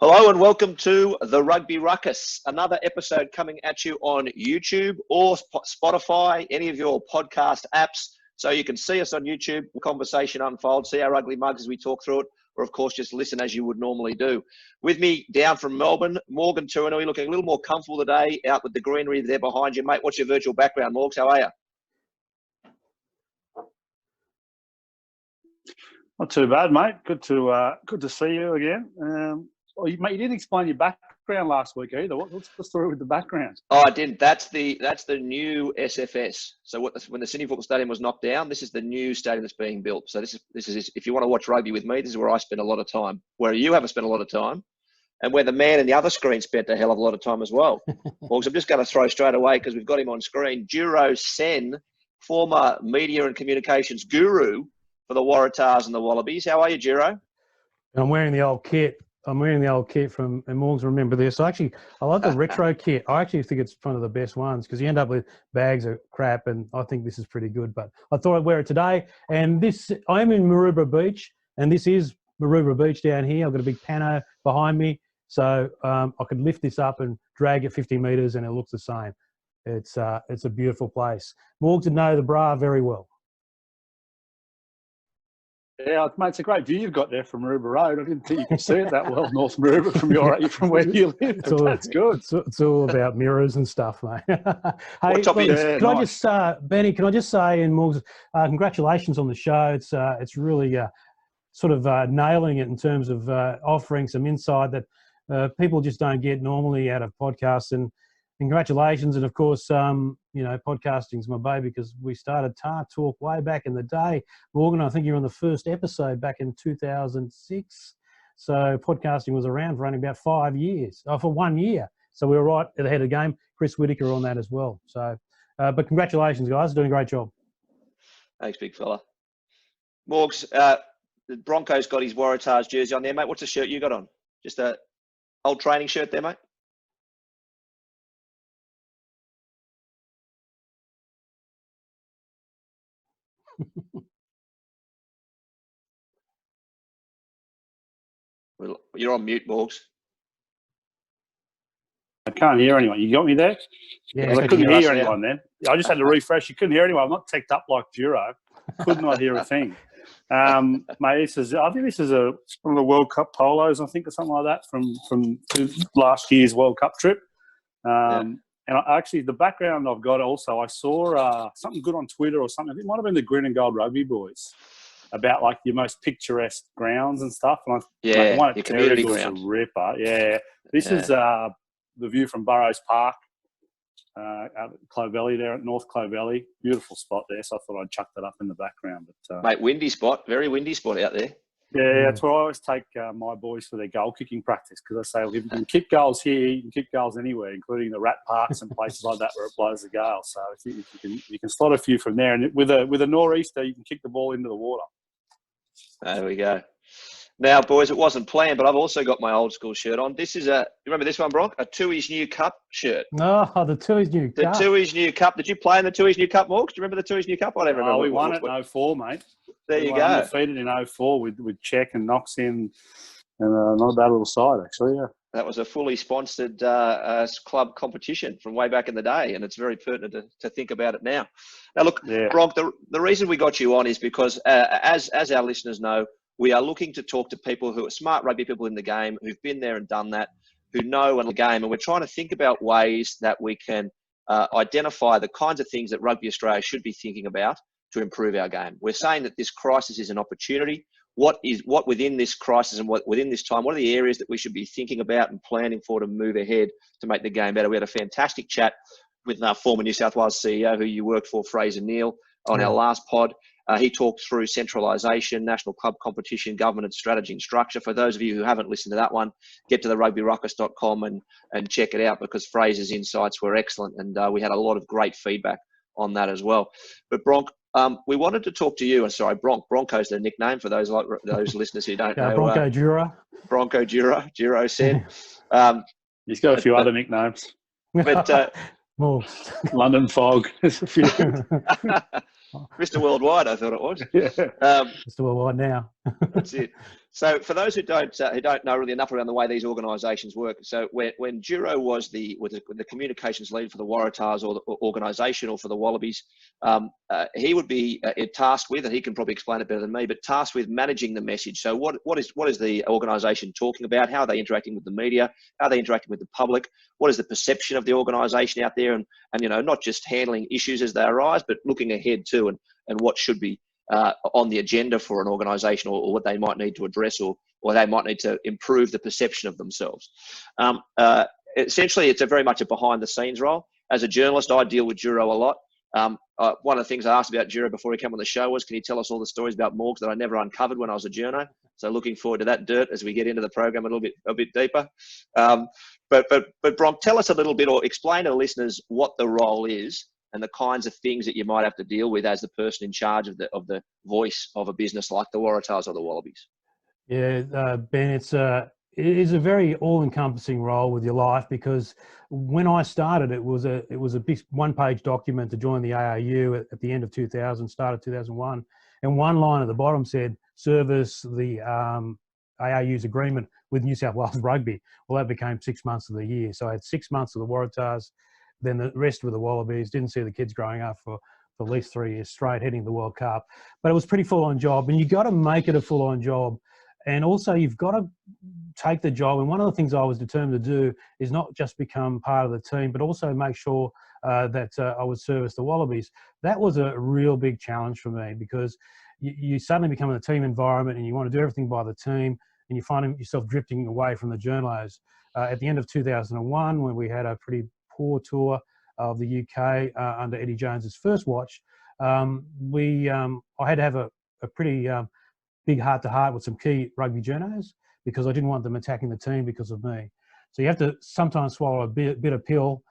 Hello and welcome to the Rugby Ruckus, another episode coming at you on YouTube or Spotify, any of your podcast apps. So you can see us on YouTube, the conversation unfolds, see our ugly mugs as we talk through it, or of course just listen as you would normally do. With me down from Melbourne, Morgan Turinui, looking a little more comfortable today, out with the greenery there behind you. Mate, what's your virtual background, Morgs? How are you? Not too bad, mate. Good to see you again. Mate, you didn't explain your background last week either. What's the story with the background? Oh, I didn't. That's the new SFS. So when the Sydney Football Stadium was knocked down, this is the new stadium that's being built. So this is if you want to watch rugby with me, this is where I spend a lot of time. Where you haven't spent a lot of time, and where the man in the other screen spent a hell of a lot of time as well. Well, I'm just going to throw straight away because we've got him on screen. Djuro Sen, former media and communications guru for the Waratahs and the Wallabies. How are you, Djuro? I'm wearing the old kit. I'm wearing the old kit from, and Morgs remember this. I like the retro kit. I actually think it's one of the best ones because you end up with bags of crap, and I think this is pretty good. But I thought I'd wear it today. And I am in Maroubra Beach, and this is Maroubra Beach down here. I've got a big pano behind me, so I could lift this up and drag it 50 metres, and it looks the same. It's a beautiful place. Morgs would know the bra very well. Yeah, mate, it's a great view you've got there from Maroubra Road. I didn't think you could see it that well, North Maroubra, from where you live. That's good. It's all about mirrors and stuff, mate. Hey, Benny, can I just say, and Morgs, congratulations on the show. It's really sort of nailing it in terms of offering some insight that people just don't get normally out of podcasts. And congratulations. And of course, podcasting's my baby because we started Tar Talk way back in the day. Morgan, I think you're on the first episode back in 2006. So podcasting was around for only about 5 years, for 1 year. So we were right at the head of the game. Chris Whitaker on that as well. So, but congratulations, guys. Doing a great job. Thanks, big fella. Morgs, the Broncos got his Waratahs jersey on there, mate. What's the shirt you got on? Just a old training shirt there, mate? Well, you're on mute, Morgs. I can't hear anyone. You got me there? Yeah, I couldn't hear anyone then. I just had to refresh. You couldn't hear anyone. I'm not teched up like Djuro. Could not hear a thing. Mate, I think this is one of the World Cup polos, I think, or something like that from last year's World Cup trip. And actually, the background I've got also, I saw something good on Twitter or something. It might have been the Green and Gold Rugby Boys about like your most picturesque grounds and stuff. And your community ground was a ripper. Yeah, this is the view from Burrows Park, out at Clovelly there at North Clovelly. Beautiful spot there. So I thought I'd chuck that up in the background. But mate, windy spot, very windy spot out there. Yeah, that's where I always take my boys for their goal kicking practice because I say, if you can kick goals here, you can kick goals anywhere, including the rat parks and places like that where it blows the gale. So if you can slot a few from there, and with a nor'easter, you can kick the ball into the water. There we go. Now, boys, it wasn't planned, but I've also got my old school shirt on. This is you remember this one, Brock? A Tooheys New Cup shirt. Oh, the Tooheys New Cup. The Tooheys New Cup. Did you play in the Tooheys New Cup, Morgs? Do you remember the Tooheys New Cup? I don't remember. Oh, we won it in 04, mate. There you go. Undefeated in 04 with Czech and Knox in, and not a bad little side, actually, yeah. That was a fully sponsored club competition from way back in the day, and it's very pertinent to think about it now. Now, look, yeah. Bronk, the reason we got you on is because, as our listeners know, we are looking to talk to people who are smart rugby people in the game, who've been there and done that, who know the game, and we're trying to think about ways that we can identify the kinds of things that Rugby Australia should be thinking about to improve our game. We're saying that this crisis is an opportunity. What within this crisis and what within this time, what are the areas that we should be thinking about and planning for to move ahead to make the game better? We had a fantastic chat with our former New South Wales CEO, who you worked for, Fraser Neal, on our last pod. He talked through centralisation, national club competition, governance, strategy and structure. For those of you who haven't listened to that one, get to the rugbyruckus.com and check it out because Fraser's insights were excellent and we had a lot of great feedback on that as well. But Bronk, we wanted to talk to you. Sorry, Bronco's the nickname for those listeners who don't know. Bronco Djuro. Bronco Djuro Sen. He's got a few other nicknames. But more. London Fog. There's a few. Mr. Worldwide, I thought it was. Yeah. Mr. Worldwide now. That's it. So for those who don't know really enough around the way these organisations work, so when Djuro was the communications lead for the Waratahs or the organisation or for the Wallabies, he would be tasked with, and he can probably explain it better than me, but tasked with managing the message. So what is the organisation talking about? How are they interacting with the media? How are they interacting with the public? What is the perception of the organisation out there? And not just handling issues as they arise, but looking ahead too, and what should be on the agenda for an organisation, or what they might need to address, or they might need to improve the perception of themselves. Essentially, it's very much a behind-the-scenes role. As a journalist, I deal with Djuro a lot. One of the things I asked about Djuro before he came on the show was, can you tell us all the stories about Morgs that I never uncovered when I was a journo? So looking forward to that dirt as we get into the program a bit deeper. But Bronk, tell us a little bit, or explain to the listeners what the role is and the kinds of things that you might have to deal with as the person in charge of the voice of a business like the Waratahs or the Wallabies. Yeah, Ben, it is a very all-encompassing role with your life, because when I started, it was a big one-page document to join the ARU at the end of 2000, started 2001, and one line at the bottom said, service the ARU's agreement with New South Wales Rugby. Well, that became 6 months of the year. So I had 6 months of the Waratahs, then the rest with the Wallabies. Didn't see the kids growing up for at least 3 years straight, heading the World Cup. But it was a pretty full-on job, and you got to make it a full-on job. And also, you've got to take the job. And one of the things I was determined to do is not just become part of the team, but also make sure that I would service the Wallabies. That was a real big challenge for me, because you suddenly become in a team environment and you want to do everything by the team, and you find yourself drifting away from the journos. At the end of 2001, when we had a pretty poor tour of the UK under Eddie Jones's first watch, I had to have a pretty big heart-to-heart with some key rugby journos, because I didn't want them attacking the team because of me. So you have to sometimes swallow a bit of pill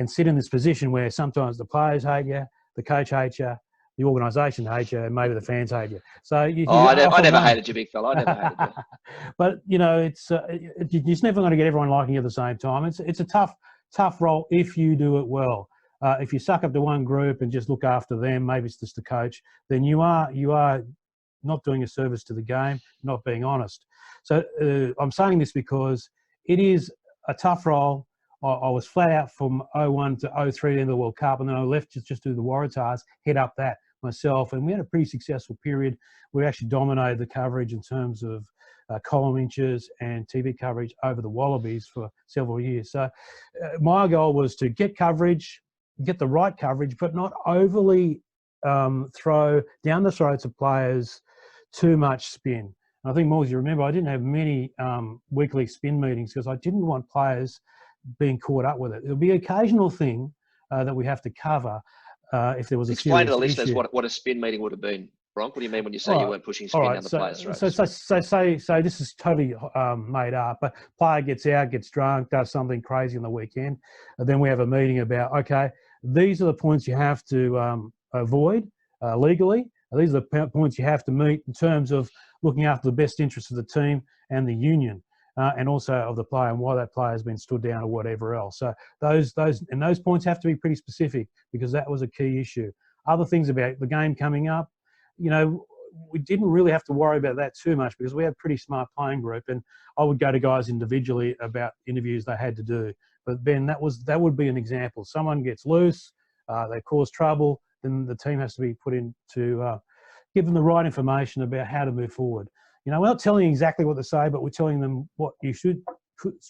and sit in this position where sometimes the players hate you, the coach hates you, the organisation hates you, and maybe the fans hate you. So I never hated you, big fella. I never hated you. But it's you're just never going to get everyone liking you at the same time. It's a tough role if you do it well. If you suck up to one group and just look after them, maybe it's just the coach, then you are not doing a service to the game, not being honest. So I'm saying this because it is a tough role. I was flat out from 01 to 03 in the World Cup, and then I left just to do the Waratahs, head up that myself, and we had a pretty successful period. We actually dominated the coverage in terms of column inches and TV coverage over the Wallabies for several years. So my goal was to get coverage, get the right coverage, but not overly throw down the throats of players too much spin. And I think, Morgs, you remember, I didn't have many weekly spin meetings because I didn't want players being caught up with it. It'll be an occasional thing that we have to cover if there was a Explain to the serious listeners issue. what a spin meeting would have been, Bronk. What do you mean when you say you weren't pushing spin down the players' throats? So this is totally made up, but player gets out, gets drunk, does something crazy on the weekend, and then we have a meeting about, okay, these are the points you have to avoid legally. These are the points you have to meet in terms of looking after the best interests of the team and the union, and also of the player and why that player has been stood down or whatever else. So those points have to be pretty specific, because that was a key issue. Other things about the game coming up, we didn't really have to worry about that too much, because we had a pretty smart playing group, and I would go to guys individually about interviews they had to do. But Ben, that would be an example. Someone gets loose, they cause trouble, then the team has to be put in to give them the right information about how to move forward. We're not telling you exactly what to say, but we're telling them what you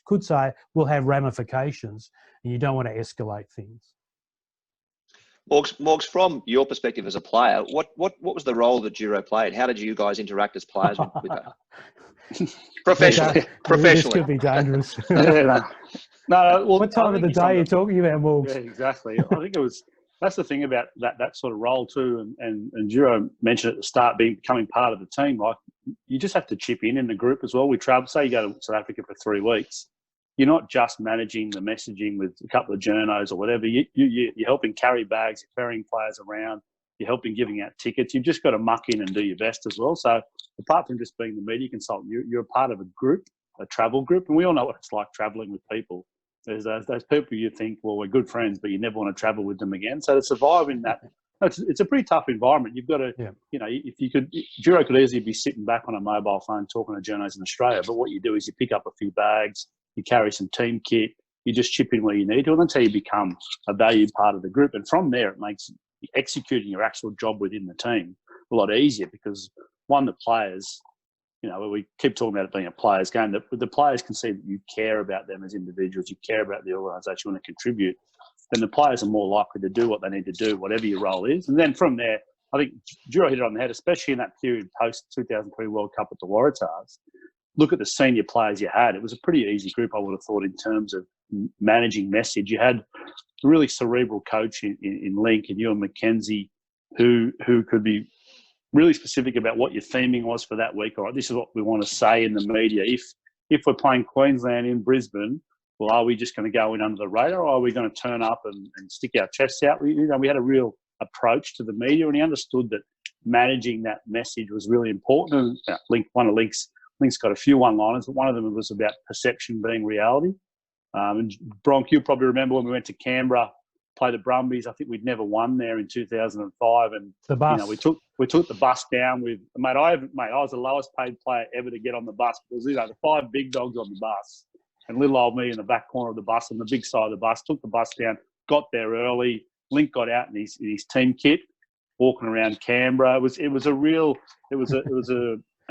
could say will have ramifications, and you don't want to escalate things. Morgs, from your perspective as a player, what was the role that Djuro played? How did you guys interact as players with her? Professionally. This could be dangerous. No. Well, what time of the day are you talking about, Morgs? Yeah, exactly. I think that's the thing about that sort of role too, and Djuro mentioned at the start, becoming part of the team. Like, you just have to chip in the group as well. We travel. Say you go to South Africa for 3 weeks. You're not just managing the messaging with a couple of journos or whatever. You're helping carry bags, you're ferrying players around, you're helping giving out tickets. You've just got to muck in and do your best as well. So apart from just being the media consultant, you're a part of a group, a travel group, and we all know what it's like traveling with people. There's those people you think, well, we're good friends, but you never want to travel with them again. So to survive in that it's a pretty tough environment. You've got to, you know, if you could, Djuro could easily be sitting back on a mobile phone talking to journos in Australia, but what you do is you pick up a few bags, you carry some team kit, you just chip in where you need to, and that's how you become a valued part of the group. And from there, it makes executing your actual job within the team a lot easier because, one, the players, you know, we keep talking about it being a players' game, the players can see that you care about them as individuals, you care about the organisation, you want to contribute, then the players are more likely to do what they need to do, whatever your role is. And then from there, I think Djuro hit it on the head, especially in that period post-2003 World Cup at the Waratahs. Look at the senior players you had. It was a pretty easy group, I would have thought, in terms of managing message. You had a really cerebral coach in Link and Ewan McKenzie who could be really specific about what your theming was for that week. All right, this is what we want to say in the media. If we're playing Queensland in Brisbane, well, are we just going to go in under the radar, or are we going to turn up and stick our chests out? We had a real approach to the media, and he understood that managing that message was really important. And Link's got a few one-liners, but one of them was about perception being reality. And Bronk, you probably remember when we went to Canberra, play the Brumbies. I think we'd never won there in 2005, and the bus. You know, we took the bus down with mate. I was the lowest paid player ever to get on the bus because, you know, the 5 big dogs on the bus and little old me in the back corner of the bus on the big side of the bus. Took the bus down, got there early. Link got out in his team kit, walking around Canberra. It was a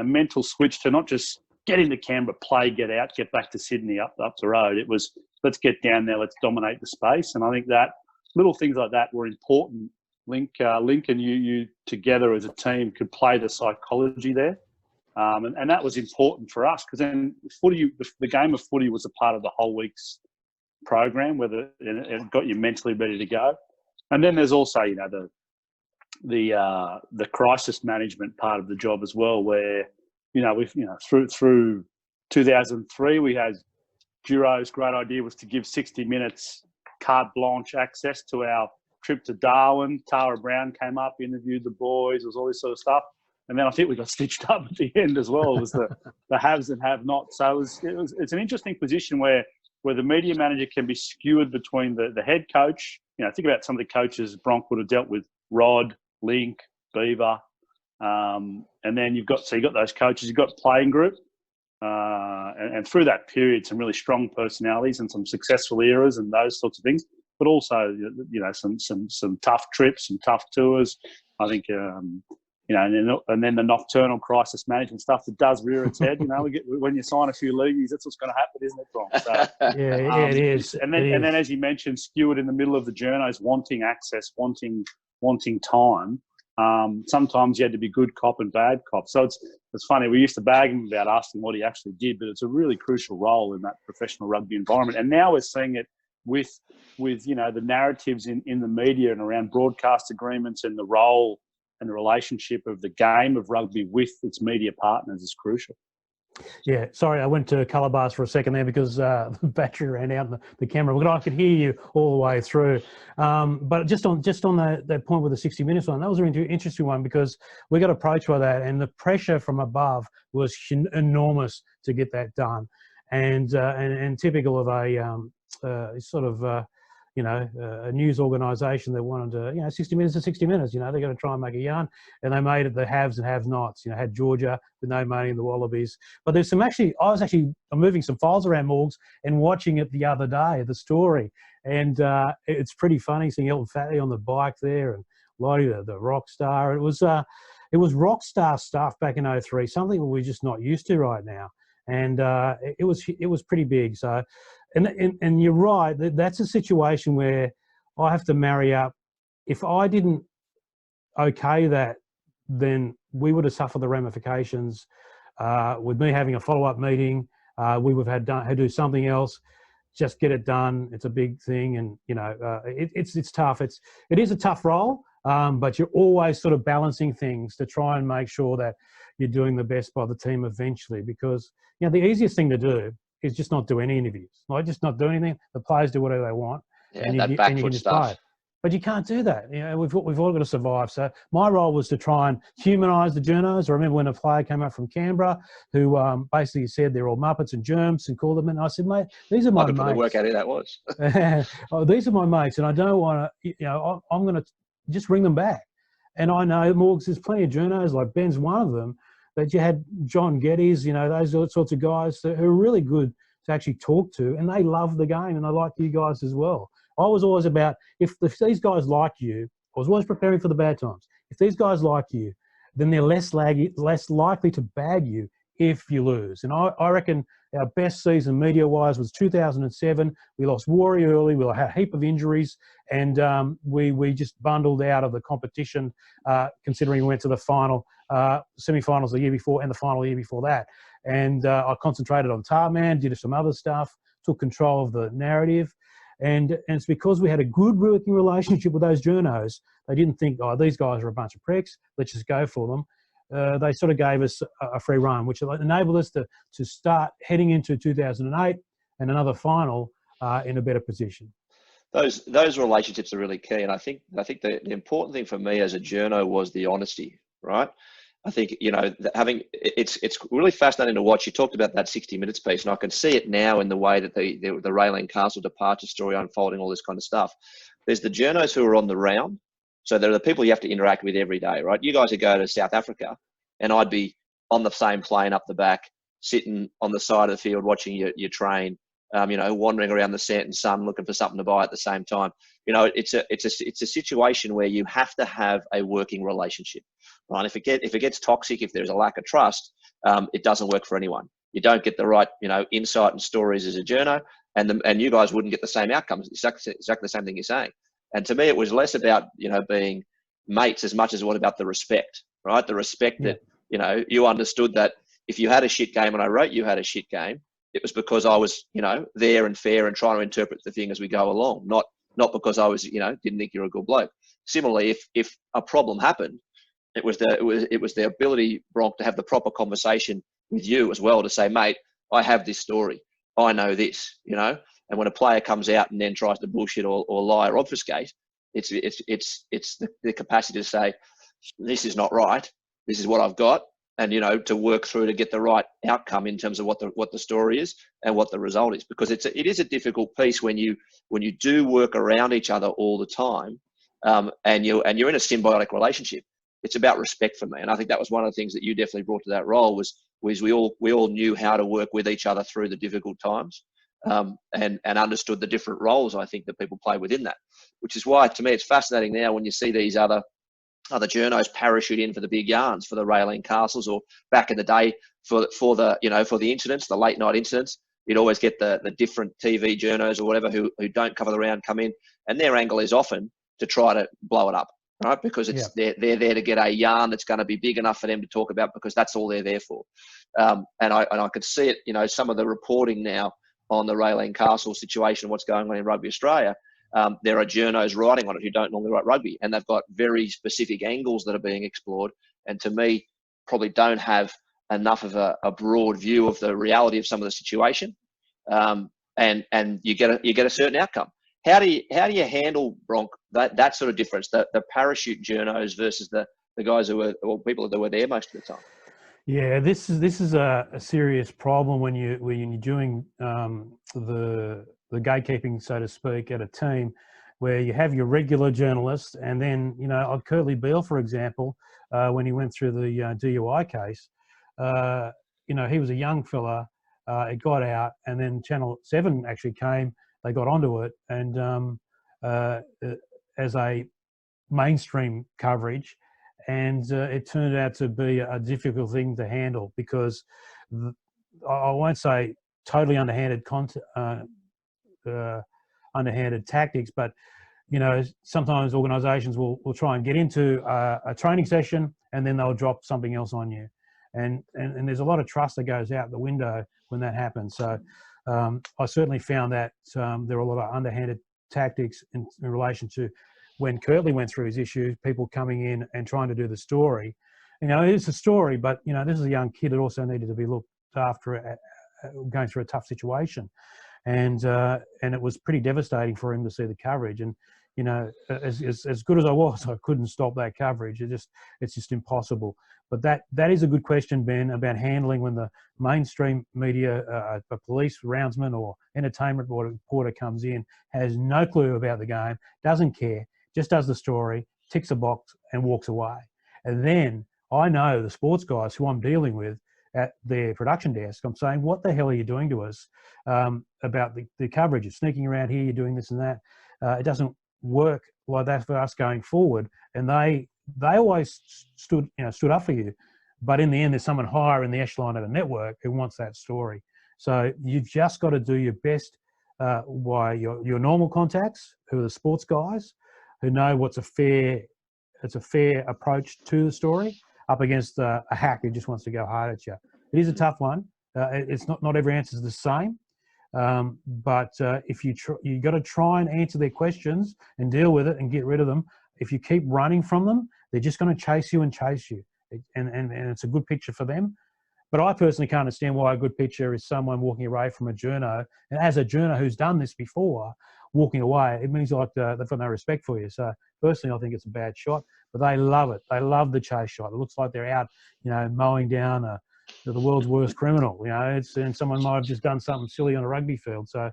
mental switch to not just get into Canberra, play, get out, get back to Sydney up the road. It was, let's get down there, let's dominate the space. And I think that little things like that were important. Link and you together as a team could play the psychology there. And that was important for us because then the game of footy was a part of the whole week's program, whether it got you mentally ready to go. And then there's also, you know, the crisis management part of the job as well, where, you know, through 2003, we had Djuro's great idea was to give 60 minutes carte blanche access to our trip to Darwin. Tara Brown came up, interviewed the boys, it was all this sort of stuff. And then I think we got stitched up at the end as well. It was the haves and have-nots. So it's an interesting position where the media manager can be skewered between the head coach. You know, think about some of the coaches Bronk would have dealt with: Rod, Link, Beaver, and then you've got those coaches. You've got playing group, and through that period, some really strong personalities and some successful eras and those sorts of things. But also, you know, some tough trips, some tough tours. I think. You know, and then the nocturnal crisis management stuff that does rear its head. You know, when you sign a few leagueies, that's what's going to happen, isn't it, Bron? So, yeah, it is. And then, as you mentioned, skewered in the middle of the journos, wanting access, wanting time. Sometimes you had to be good cop and bad cop. So it's funny. We used to bag him about asking what he actually did, but it's a really crucial role in that professional rugby environment. And now we're seeing it with you know, the narratives in the media and around broadcast agreements, and the role and the relationship of the game of rugby with its media partners is crucial. Yeah, sorry, I went to colour bars for a second there because the battery ran out in the camera. But I could hear you all the way through. But just on that point with the 60 Minutes one, that was a really interesting one because we got approached by that, and the pressure from above was enormous to get that done. And typical of a sort of you know, a news organisation that wanted to, you know, 60 minutes to 60 minutes, you know, they're going to try and make a yarn. And they made it the haves and have-nots, you know, had Georgia with no money in the Wallabies. But there's I'm moving some files around, Morgs, and watching it the other day, the story. And it's pretty funny seeing Elton Fatty on the bike there and Lottie, the rock star. It was rock star stuff back in 2003, something we're just not used to right now. And it was pretty big. So, and you're right. That's a situation where I have to marry up. If I didn't okay that, then we would have suffered the ramifications. With me having a follow-up meeting, we would have had to do something else. Just get it done. It's a big thing, and you know, it's tough. It is a tough role, but you're always sort of balancing things to try and make sure that you're doing the best by the team eventually. Because you know, the easiest thing to do is just not do any interviews, like just not do anything. The players do whatever they want, and you can just play it. But you can't do that. You know, we've all got to survive. So my role was to try and humanise the journos. I remember when a player came up from Canberra who basically said they're all Muppets and germs and called them, and I said, mate, these are my mates. I could probably work out who that was. Oh, these are my mates, and I don't want to. You know, I'm going to just bring them back. And I know, Morgs, there's plenty of journos, like Ben's one of them, that you had John Geddes, you know, those sorts of guys who are really good to actually talk to, and they love the game, and they like you guys as well. I was always about, if these guys like you, I was always preparing for the bad times. If these guys like you, then they're less likely to bag you if you lose. And I reckon our best season media-wise was 2007. We lost Warrior early. We had a heap of injuries, and we just bundled out of the competition, considering we went to the final, semi-finals the year before and the final the year before that. And I concentrated on Tarman, did some other stuff, took control of the narrative. And it's because we had a good working relationship with those journos. They didn't think, oh, these guys are a bunch of pricks, let's just go for them. They sort of gave us a free run, which enabled us to start heading into 2008 and another final in a better position. Those relationships are really key, and I think the important thing for me as a journo was the honesty, right? I think, you know, it's really fascinating to watch. You talked about that 60 Minutes piece, and I can see it now in the way that the Raelene Castle departure story unfolding, all this kind of stuff. There's the journos who are on the round. So there are the people you have to interact with every day, right? You guys would go to South Africa, and I'd be on the same plane up the back, sitting on the side of the field watching your train, you know, wandering around the setting sun looking for something to buy at the same time. You know, it's a situation where you have to have a working relationship, right? If it gets toxic, if there's a lack of trust, it doesn't work for anyone. You don't get the right, you know, insight and stories as a journo, and you guys wouldn't get the same outcomes. Exactly the same thing you're saying. And to me, it was less about, you know, being mates as much as it was about the respect, right? The respect that, you know, you understood that if you had a shit game and I wrote you had a shit game, it was because I was, you know, there and fair and trying to interpret the thing as we go along, not because I was, you know, didn't think you're a good bloke. Similarly, if a problem happened, it was the ability, Bronk, to have the proper conversation with you as well, to say, mate, I have this story, I know this, you know. And when a player comes out and then tries to bullshit or lie or obfuscate, it's the capacity to say, this is not right, this is what I've got, and, you know, to work through to get the right outcome in terms of what the story is and what the result is. Because it is a difficult piece when you do work around each other all the time, and you're in a symbiotic relationship. It's about respect for me, and I think that was one of the things that you definitely brought to that role was we all knew how to work with each other through the difficult times. And understood the different roles I think that people play within that, which is why to me it's fascinating now when you see these other journos parachute in for the big yarns, for the Raelene Castles, or back in the day for the you know, for the incidents, the late night incidents. You'd always get the different TV journos or whatever who don't cover the round come in, and their angle is often to try to blow it up, right? Because it's they're there to get a yarn that's going to be big enough for them to talk about, because that's all they're there for. And I could see it, you know, some of the reporting now on the Raelene Castle situation, what's going on in Rugby Australia. There are journos writing on it who don't normally write rugby, and they've got very specific angles that are being explored, and to me probably don't have enough of a broad view of the reality of some of the situation, and you get a certain outcome. How do you handle, Bronk, that sort of difference, the parachute journos versus the guys who were, or people that were there most of the time? Yeah, this is a serious problem when you're doing the gatekeeping, so to speak, at a team where you have your regular journalists, and then, you know, Curtly Beale, for example, when he went through the DUI case, you know, he was a young fella. It got out, and then Channel 7 actually came. They got onto it, and as a mainstream coverage. And it turned out to be a difficult thing to handle, because I won't say totally underhanded tactics, but, you know, sometimes organisations will try and get into a training session, and then they'll drop something else on you, and there's a lot of trust that goes out the window when that happens. So I certainly found that there were a lot of underhanded tactics in relation to when Curtly went through his issues, people coming in and trying to do the story. You know, it's a story, but, you know, this is a young kid that also needed to be looked after, going through a tough situation. And it was pretty devastating for him to see the coverage. And, you know, as good as I was, I couldn't stop that coverage. It's just impossible. But that is a good question, Ben, about handling when the mainstream media, a police roundsman or entertainment reporter comes in, has no clue about the game, doesn't care, just does the story, ticks a box and walks away. And then I know the sports guys who I'm dealing with at their production desk, I'm saying, what the hell are you doing to us about the coverage? You're sneaking around here, you're doing this and that. It doesn't work like that for us going forward. And they always stood up for you. But in the end, there's someone higher in the echelon of the network who wants that story. So you've just got to do your best by your normal contacts, who are the sports guys, who know what's a fair approach to the story, up against a hack who just wants to go hard at you. It is a tough one. It's not every answer is the same, but if you got to try and answer their questions and deal with it and get rid of them. If you keep running from them, they're just going to chase you and chase you, and it's a good picture for them. But I personally can't understand why a good picture is someone walking away from a journo, and as a journo who's done this before, walking away, it means like they've got no respect for you. So personally, I think it's a bad shot, but they love it. They love the chase shot. It looks like they're out, mowing down the world's worst criminal. And someone might have just done something silly on a rugby field. So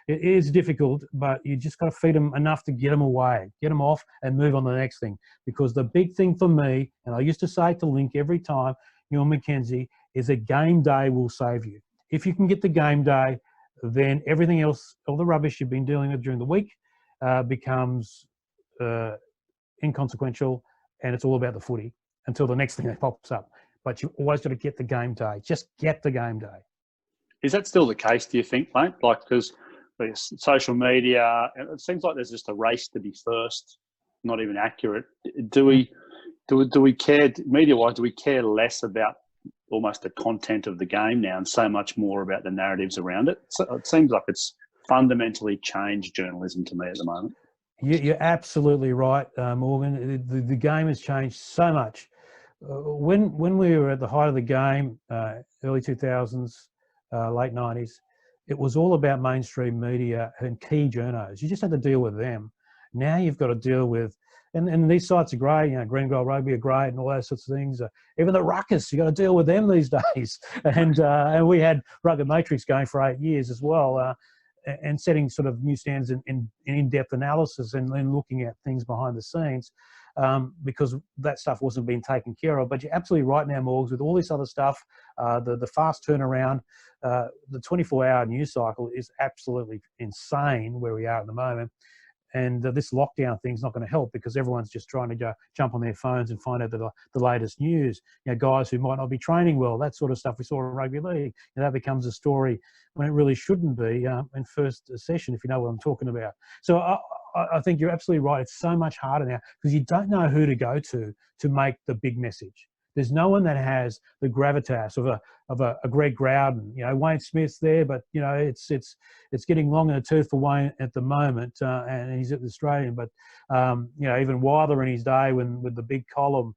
it is difficult, but you just got to feed them enough to get them away, get them off, and move on to the next thing. Because the big thing for me, and I used to say to Link every time, Ewan McKenzie, is a game day will save you. If you can get the game day, then everything else, all the rubbish you've been dealing with during the week, becomes inconsequential, and it's all about the footy until the next thing that pops up. But you always got to get the game day. Just get the game day. Is that still the case, do you think, mate? Like, because social media, it seems like there's just a race to be first, not even accurate. Do we care, media-wise, do we care less about almost the content of the game now and so much more about the narratives around it? So it seems like it's fundamentally changed journalism to me at the moment. You're absolutely right, Morgan. The game has changed so much. When we were at the height of the game, early 2000s, late 90s, it was all about mainstream media and key journos. You just had to deal with them. Now you've got to deal with, and these sites are great, Green Gold Rugby are great and all those sorts of things. Even the Ruckus, you got to deal with them these days. And we had Rugged Matrix going for 8 years as well, and setting sort of new standards in in-depth analysis and then looking at things behind the scenes, because that stuff wasn't being taken care of. But you're absolutely right now, Morgs, with all this other stuff, the fast turnaround, the 24-hour news cycle is absolutely insane where we are at the moment. And this lockdown thing's not going to help because everyone's just trying to jump on their phones and find out the latest news. Guys who might not be training well, that sort of stuff we saw in rugby league. That becomes a story when it really shouldn't be in first session, if you know what I'm talking about. So I think you're absolutely right. It's so much harder now because you don't know who to go to make the big message. There's no one that has the gravitas of a Greg Growden. Wayne Smith's there, but it's getting long in the tooth for Wayne at the moment, and he's at the Australian. But even Wilder in his day with the big column,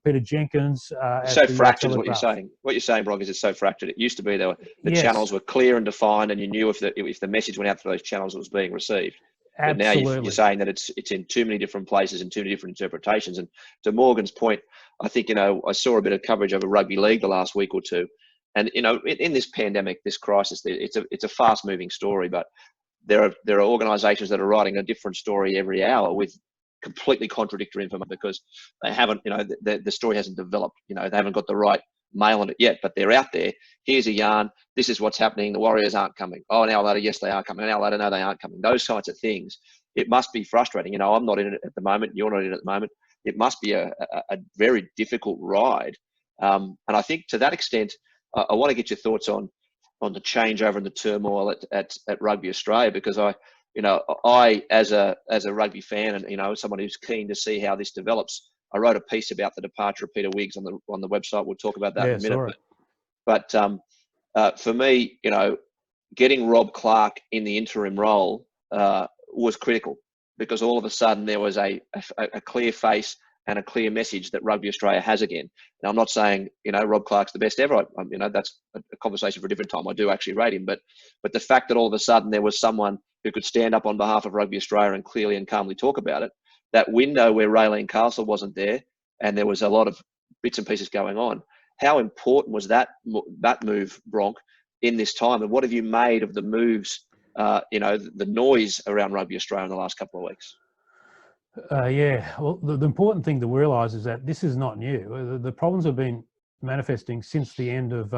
Peter Jenkins. It's so fractured. Is what you're saying. What you're saying, Brock, is it's so fractured. It used to be the yes. channels were clear and defined, and you knew if the message went out through those channels, it was being received. But now you're saying that it's in too many different places and too many different interpretations. And to Morgan's point, I think, I saw a bit of coverage over rugby league the last week or two. And, in this pandemic, this crisis, it's a fast moving story, but there are organisations that are writing a different story every hour with completely contradictory information because they haven't, the story hasn't developed, they haven't got the right mail on it yet, but they're out there. Here's a yarn. This is what's happening. The Warriors aren't coming. Oh, an hour later, yes, they are coming. An hour later, no, they aren't coming. Those kinds of things. It must be frustrating. I'm not in it at the moment. You're not in it at the moment. It must be a very difficult ride. And I think to that extent, I want to get your thoughts on the changeover and the turmoil at Rugby Australia, because I as a rugby fan and someone who's keen to see how this develops, I wrote a piece about the departure of Peter Wiggs on the website. We'll talk about that in a minute. But for me, getting Rob Clark in the interim role was critical, because all of a sudden there was a clear face and a clear message that Rugby Australia has again. Now, I'm not saying Rob Clark's the best ever. That's a conversation for a different time. I do actually rate him, but the fact that all of a sudden there was someone who could stand up on behalf of Rugby Australia and clearly and calmly talk about it. That window where Raylene Castle wasn't there, and there was a lot of bits and pieces going on. How important was that move, Bronk, in this time? And what have you made of the moves, the noise around Rugby Australia in the last couple of weeks? Yeah, well, the important thing to realise is that this is not new. The problems have been manifesting since the end of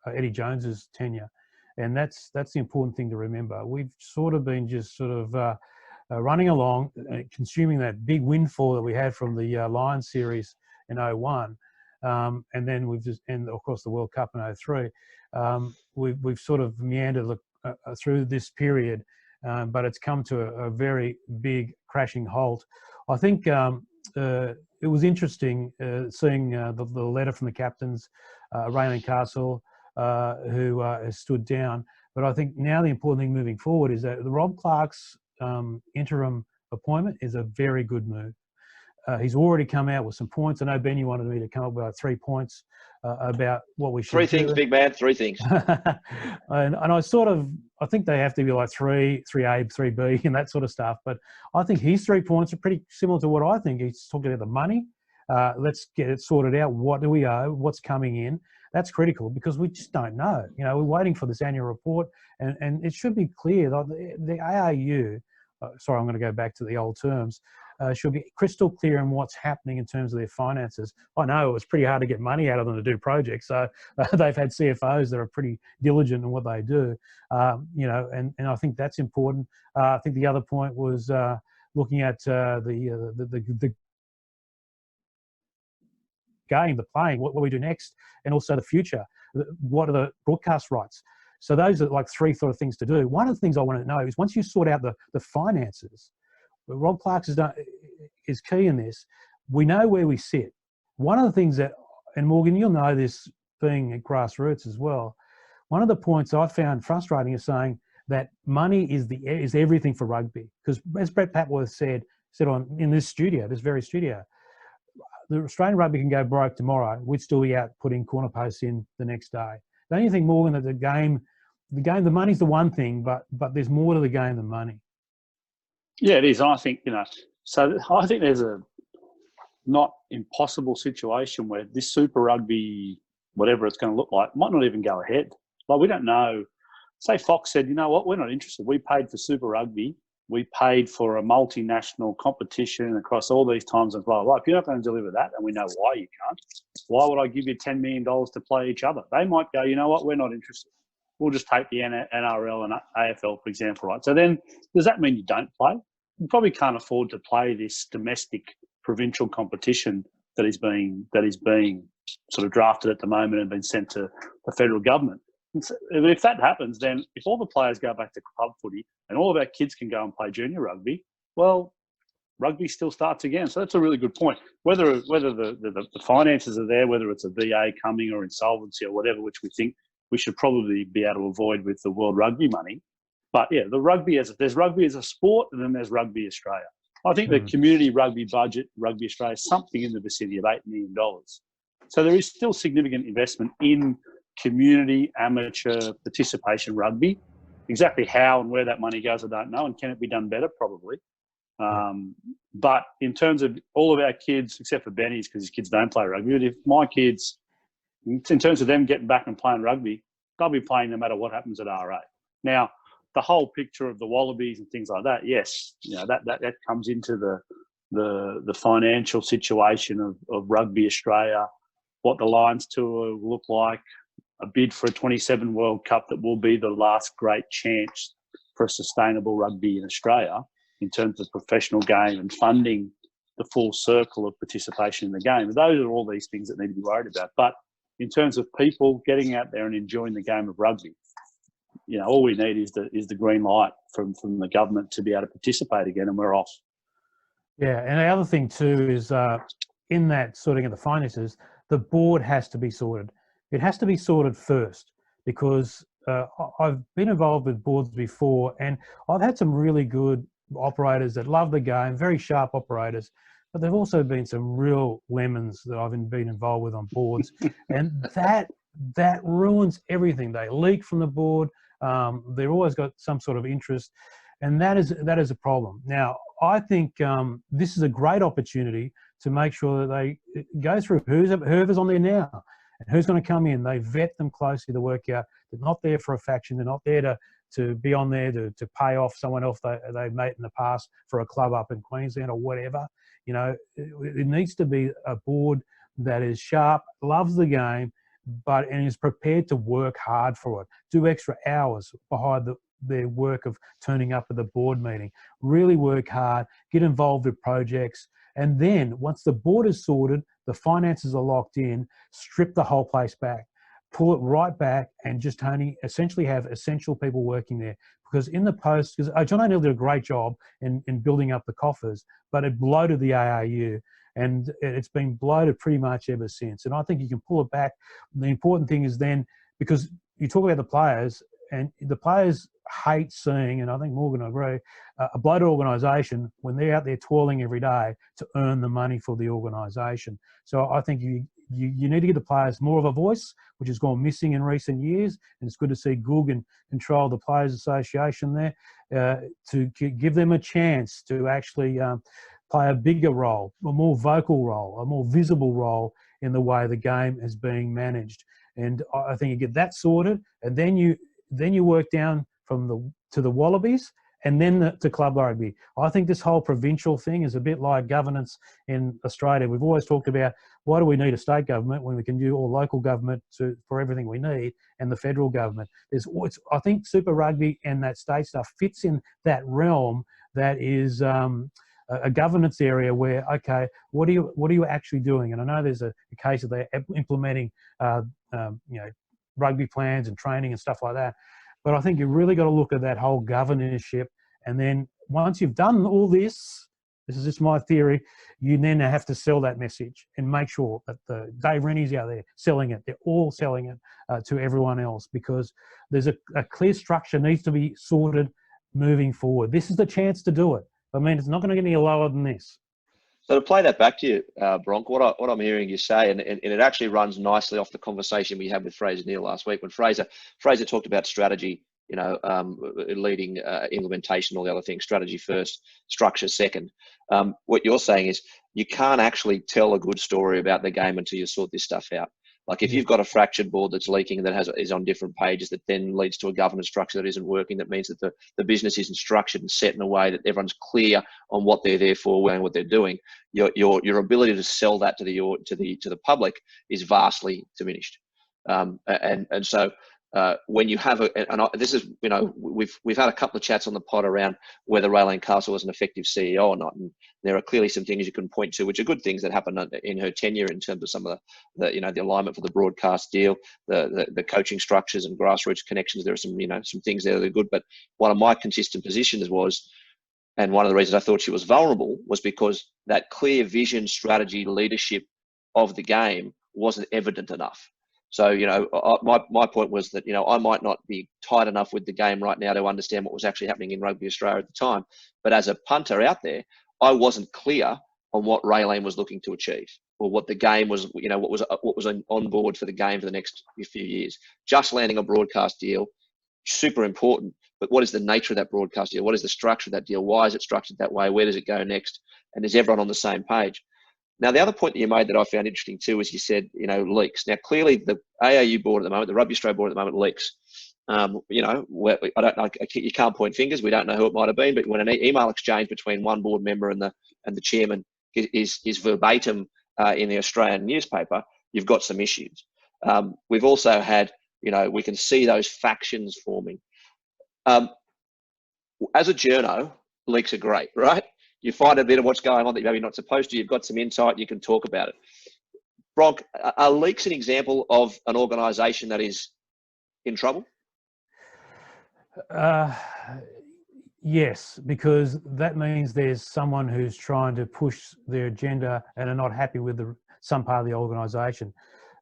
Eddie Jones's tenure, and that's the important thing to remember. We've sort of been just sort of running along, consuming that big windfall that we had from the Lions series in 01, and then and of course the World Cup in 03. We've sort of meandered through this period. But it's come to a very big crashing halt. I think it was interesting seeing the letter from the captains, Raymond Castle, who has stood down. But I think now the important thing moving forward is that the Rob Clark's interim appointment is a very good move. He's already come out with some points. I know, Ben, you wanted me to come up with 3 points about what we should do. 3 things, big man, 3 things. and I think they have to be like 3A, 3B and that sort of stuff. But I think his 3 points are pretty similar to what I think. He's talking about the money. Let's get it sorted out. What do we owe? What's coming in? That's critical because we just don't know. We're waiting for this annual report and it should be clear that the ARU, sorry, I'm going to go back to the old terms, should be crystal clear on what's happening in terms of their finances. I know it was pretty hard to get money out of them to do projects, so they've had CFOs that are pretty diligent in what they do, and I think that's important. I think the other point was looking at the game, the playing, what we do next, and also the future. What are the broadcast rights? So those are like 3 sort of things to do. One of the things I want to know is once you sort out the finances, Rob Clark's is key in this. We know where we sit. One of the things that, and Morgan, you'll know this being at grassroots as well, one of the points I found frustrating is saying that money is everything for rugby. Because as Brett Papworth said in this very studio, the Australian rugby can go broke tomorrow. We'd still be out putting corner posts in the next day. Don't you think, Morgan, that the money's the one thing, but there's more to the game than money? Yeah, it is. I think, so I think there's a not impossible situation where this Super Rugby, whatever it's going to look like, might not even go ahead. Like, we don't know. Say Fox said, you know what, we're not interested. We paid for Super Rugby. We paid for a multinational competition across all these times and blah, blah, blah. If you're not going to deliver that, and we know why you can't, why would I give you $10 million to play each other? They might go, you know what, we're not interested. We'll just take the NRL and AFL, for example, right? So then does that mean you don't play? You probably can't afford to play this domestic provincial competition that is being sort of drafted at the moment and been sent to the federal government. So if that happens, then if all the players go back to club footy and all of our kids can go and play junior rugby, well, rugby still starts again. So that's a really good point. Whether the finances are there, whether it's a VA coming or insolvency or whatever, which we think we should probably be able to avoid with the World Rugby money. But yeah, there's rugby as a sport, and then there's Rugby Australia. I think the community rugby budget, Rugby Australia, is something in the vicinity of $8 million. So there is still significant investment in community amateur participation rugby. Exactly how and where that money goes, I don't know. And can it be done better? Probably. But in terms of all of our kids, except for Benny's, because his kids don't play rugby, but if my kids, in terms of them getting back and playing rugby, they'll be playing no matter what happens at RA. Now, the whole picture of the Wallabies and things like that, yes, that comes into the financial situation of Rugby Australia, what the Lions tour will look like, a bid for a 27 World Cup that will be the last great chance for a sustainable rugby in Australia in terms of professional game and funding the full circle of participation in the game. Those are all these things that need to be worried about. But in terms of people getting out there and enjoying the game of rugby, all we need is the green light from the government to be able to participate again, and we're off. Yeah, and the other thing too is in that sorting of the finances, the board has to be sorted. It has to be sorted first because I've been involved with boards before, and I've had some really good operators that love the game, very sharp operators, but there've also been some real lemons that I've been involved with on boards, and that ruins everything. They leak from the board. They've always got some sort of interest, and that is a problem. Now, I think this is a great opportunity to make sure that they go through whoever's on there now and who's going to come in. They vet them closely to work out they're not there for a faction. They're not there to be on there to pay off someone else they've met in the past for a club up in Queensland or whatever. You know, it needs to be a board that is sharp, loves the game, and is prepared to work hard for it, do extra hours behind their work of turning up at the board meeting, really work hard, get involved with projects, and then once the board is sorted, the finances are locked in, strip the whole place back, pull it right back, and just only essentially have essential people working there. Because in the post, because John O'Neill did a great job in building up the coffers, but it bloated the ARU, and it's been bloated pretty much ever since. And I think you can pull it back. The important thing is then, because you talk about the players, and the players hate seeing, and I think Morgan will agree, a bloated organisation when they're out there toiling every day to earn the money for the organisation. So I think you need to give the players more of a voice, which has gone missing in recent years, and it's good to see Goog control the Players Association there, to give them a chance to actually play a bigger role, a more vocal role, a more visible role in the way the game is being managed. And I think you get that sorted, and then you work down to the Wallabies, and then to club rugby. I think this whole provincial thing is a bit like governance in Australia. We've always talked about, why do we need a state government when we can do all local government for everything we need, and the federal government? I think Super Rugby and that state stuff fits in that realm that is a governance area where, okay, what are you actually doing? And I know there's a case of they're implementing rugby plans and training and stuff like that. But I think you really got to look at that whole governorship. And then once you've done all this is just my theory, you then have to sell that message and make sure that the Dave Rennie's out there selling it. They're all selling it to everyone else, because there's a clear structure needs to be sorted moving forward. This is the chance to do it. I mean, it's not going to get any lower than this. So to play that back to you, Bronk, what I'm hearing you say, and it actually runs nicely off the conversation we had with Fraser Neal last week, when Fraser talked about strategy, leading implementation, all the other things, strategy first, structure second. What you're saying is you can't actually tell a good story about the game until you sort this stuff out. Like if you've got a fractured board that's leaking, that is on different pages, that then leads to a governance structure that isn't working, that means that the business isn't structured and set in a way that everyone's clear on what they're there for and what they're doing, your ability to sell that to the public is vastly diminished. So when you have we've had a couple of chats on the pod around whether Raelene Castle was an effective CEO or not, and there are clearly some things you can point to which are good things that happened in her tenure in terms of some of the alignment for the broadcast deal, the coaching structures and grassroots connections. There are some things there that are good, but one of my consistent positions was, and one of the reasons I thought she was vulnerable, was because that clear vision, strategy, leadership of the game wasn't evident enough. So, my point was that, I might not be tight enough with the game right now to understand what was actually happening in Rugby Australia at the time. But as a punter out there, I wasn't clear on what Raelene was looking to achieve, or what the game was, what was on board for the game for the next few years. Just landing a broadcast deal, super important. But what is the nature of that broadcast deal? What is the structure of that deal? Why is it structured that way? Where does it go next? And is everyone on the same page? Now, the other point that you made that I found interesting too is you said, leaks. Now, clearly the AAU board at the moment, the Rugby Australia board at the moment, leaks. I don't know. You can't point fingers. We don't know who it might have been. But when an email exchange between one board member and the chairman is verbatim in the Australian newspaper, you've got some issues. We've also had, we can see those factions forming. As a journo, leaks are great, right? You find a bit of what's going on that you're maybe not supposed to. You've got some insight. You can talk about it. Bronk, are leaks an example of an organisation that is in trouble? Yes, because that means there's someone who's trying to push their agenda and are not happy with some part of the organisation.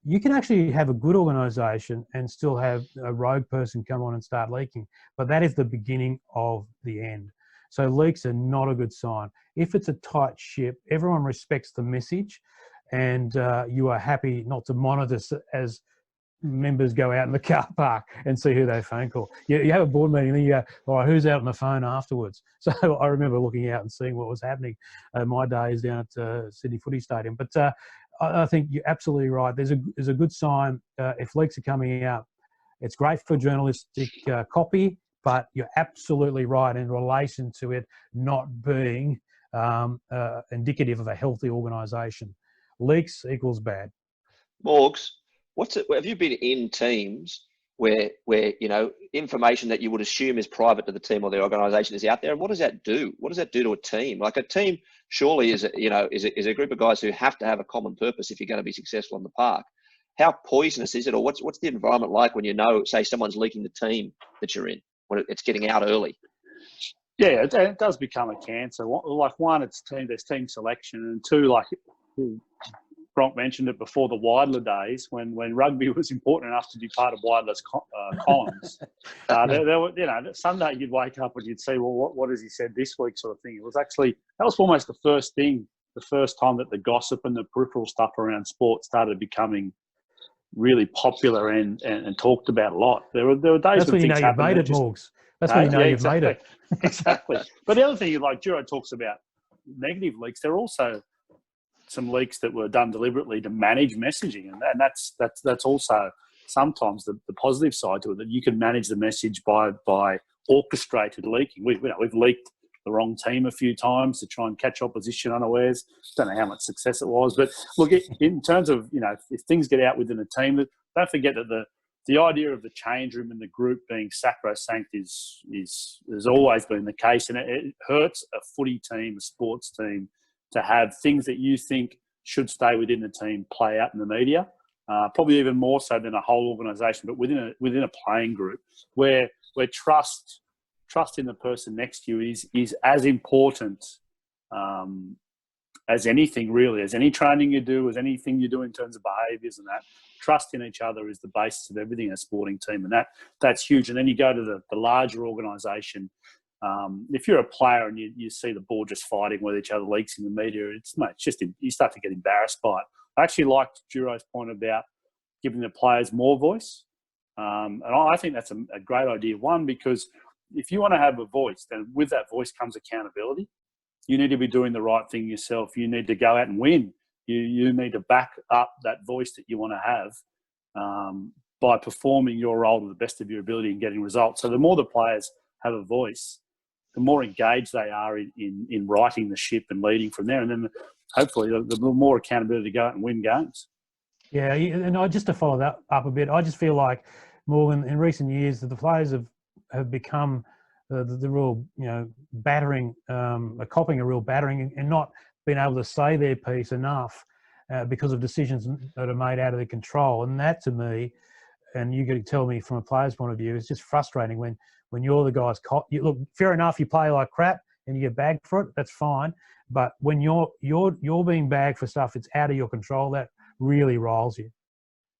You can actually have a good organisation and still have a rogue person come on and start leaking, but that is the beginning of the end. So leaks are not a good sign. If it's a tight ship, everyone respects the message, and you are happy not to monitor as members go out in the car park and see who they phone call. You have a board meeting and then you go, all right, who's out on the phone afterwards? So I remember looking out and seeing what was happening my days down at Sydney Footy Stadium. But I think you're absolutely right. There's a good sign if leaks are coming out. It's great for journalistic copy, but you're absolutely right in relation to it not being indicative of a healthy organisation. Leaks equals bad. Morgs, have you been in teams where information that you would assume is private to the team or the organisation is out there, and what does that do? What does that do to a team? Like, a team surely is a group of guys who have to have a common purpose if you're going to be successful in the park. How poisonous is it, or what's the environment like when say someone's leaking the team that you're in, when it's getting out early? Yeah, it does become a cancer. Like, one, there's team selection, and two, like Bronk mentioned it before, the Weidler days when rugby was important enough to be part of Weidler's columns. There were, Sunday you'd wake up and you'd see, well, what has he said this week, sort of thing. It was actually, that was almost the first time that the gossip and the peripheral stuff around sport started becoming really popular and talked about a lot. There were days that's when things you've made it, Morgs. That's when you've made it. Exactly. But the other thing, like Djuro talks about negative leaks, there are also some leaks that were done deliberately to manage messaging, and that's also sometimes the positive side to it, that you can manage the message by orchestrated leaking. We've leaked the wrong team a few times to try and catch opposition unawares. Don't know how much success it was, but look, in terms of if things get out within a team, don't forget that the idea of the change room and the group being sacrosanct has always been the case, and it hurts a footy team, a sports team, to have things that you think should stay within the team play out in the media, probably even more so than a whole organisation, but within a playing group where trust in the person next to you is as important as anything, really, as any training you do, as anything you do in terms of behaviours and that. Trust in each other is the basis of everything in a sporting team, and that's huge. And then you go to the larger organisation. If you're a player and you see the board just fighting with each other, leaks in the media, you start to get embarrassed by it. I actually liked Djuro's point about giving the players more voice. And I think that's a great idea. One, because if you want to have a voice, then with that voice comes accountability. You need to be doing the right thing yourself. You need to go out and win. You need to back up that voice that you want to have by performing your role to the best of your ability and getting results. So the more the players have a voice, the more engaged they are in righting the ship and leading from there. And then hopefully the more accountability to go out and win games. Yeah, and just to follow that up a bit, I just feel like, Morgan, in recent years, that the players have become the real, battering, copping a real battering and not being able to say their piece enough because of decisions that are made out of their control. And that, to me, and you got to tell me from a player's point of view, is just frustrating when you're the guys. Look, fair enough, you play like crap and you get bagged for it, that's fine. But when you're being bagged for stuff that's out of your control, that really riles you.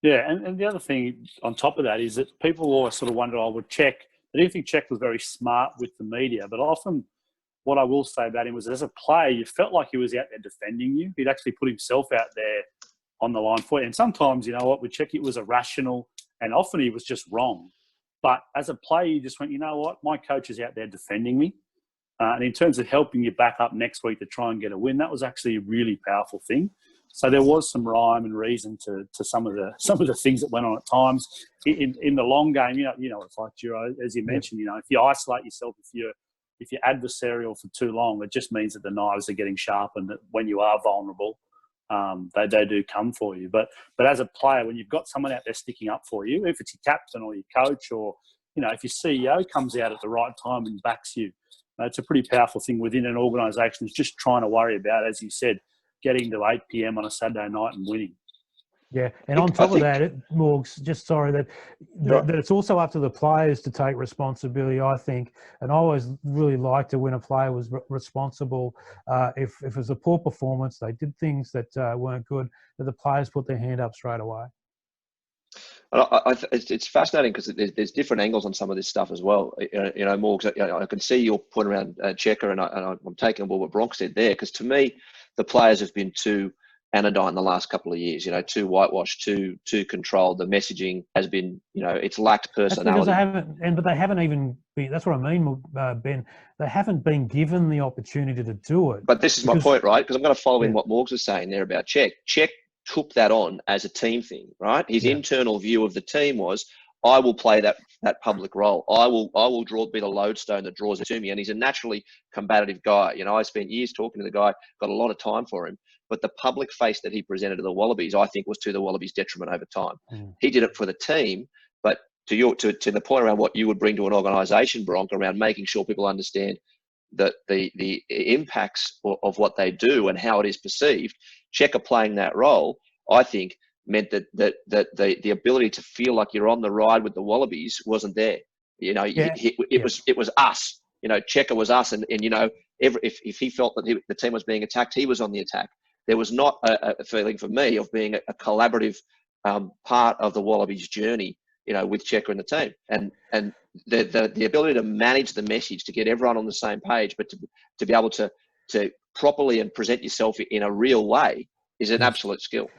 Yeah, and the other thing on top of that is that people always sort of wonder, Czech. I didn't think Czech was very smart with the media, but often what I will say about him was, as a player, you felt like he was out there defending you. He'd actually put himself out there on the line for you. And sometimes, with Czech, it was irrational, and often he was just wrong. But as a player, you just went, you know what, my coach is out there defending me. And in terms of helping you back up next week to try and get a win, that was actually a really powerful thing. So there was some rhyme and reason to some of the things that went on at times. In the long game, it's like Djuro, as you mentioned, if you isolate yourself, if you're adversarial for too long, it just means that the knives are getting sharp, and that when you are vulnerable, they do come for you. But as a player, when you've got someone out there sticking up for you, if it's your captain or your coach, or if your CEO comes out at the right time and backs you, it's a pretty powerful thing within an organisation. It's just trying to worry about, as you said, getting to 8 p.m. on a Saturday night and winning. Yeah, and on top of that, Morgs, that it's also up to the players to take responsibility, I think. And I always really liked it when a player was responsible. If it was a poor performance, they did things that weren't good, that the players put their hand up straight away. It's fascinating because there's different angles on some of this stuff as well. Morgs, I can see your point around Checker, and I'm taking on board what Bronk said there, because to me, the players have been too anodyne the last couple of years, too whitewashed, too controlled. The messaging has been, it's lacked personality. But they haven't even been, that's what I mean, Ben, they haven't been given the opportunity to do it. But this is my point, right? Because I'm going to follow in what Morgs was saying there about Czech. Czech took that on as a team thing, right? His internal view of the team was, I will play that public role. I will be the lodestone that draws it to me. And he's a naturally combative guy. You know, I spent years talking to the guy, got a lot of time for him. But the public face that he presented to the Wallabies, I think, was to the Wallabies' detriment over time. He did it for the team, but to the point around what you would bring to an organisation, Bronk, around making sure people understand that the impacts of what they do and how it is perceived, Checker playing that role, I think, meant that the ability to feel like you're on the ride with the Wallabies wasn't there. You know, it was us. You know, Checker was us, and you know, if he felt that the team was being attacked, he was on the attack. There was not a feeling for me of being a collaborative part of the Wallabies' journey, you know, with Checker and the team, and the ability to manage the message, to get everyone on the same page, but to be able to properly and present yourself in a real way is an absolute skill.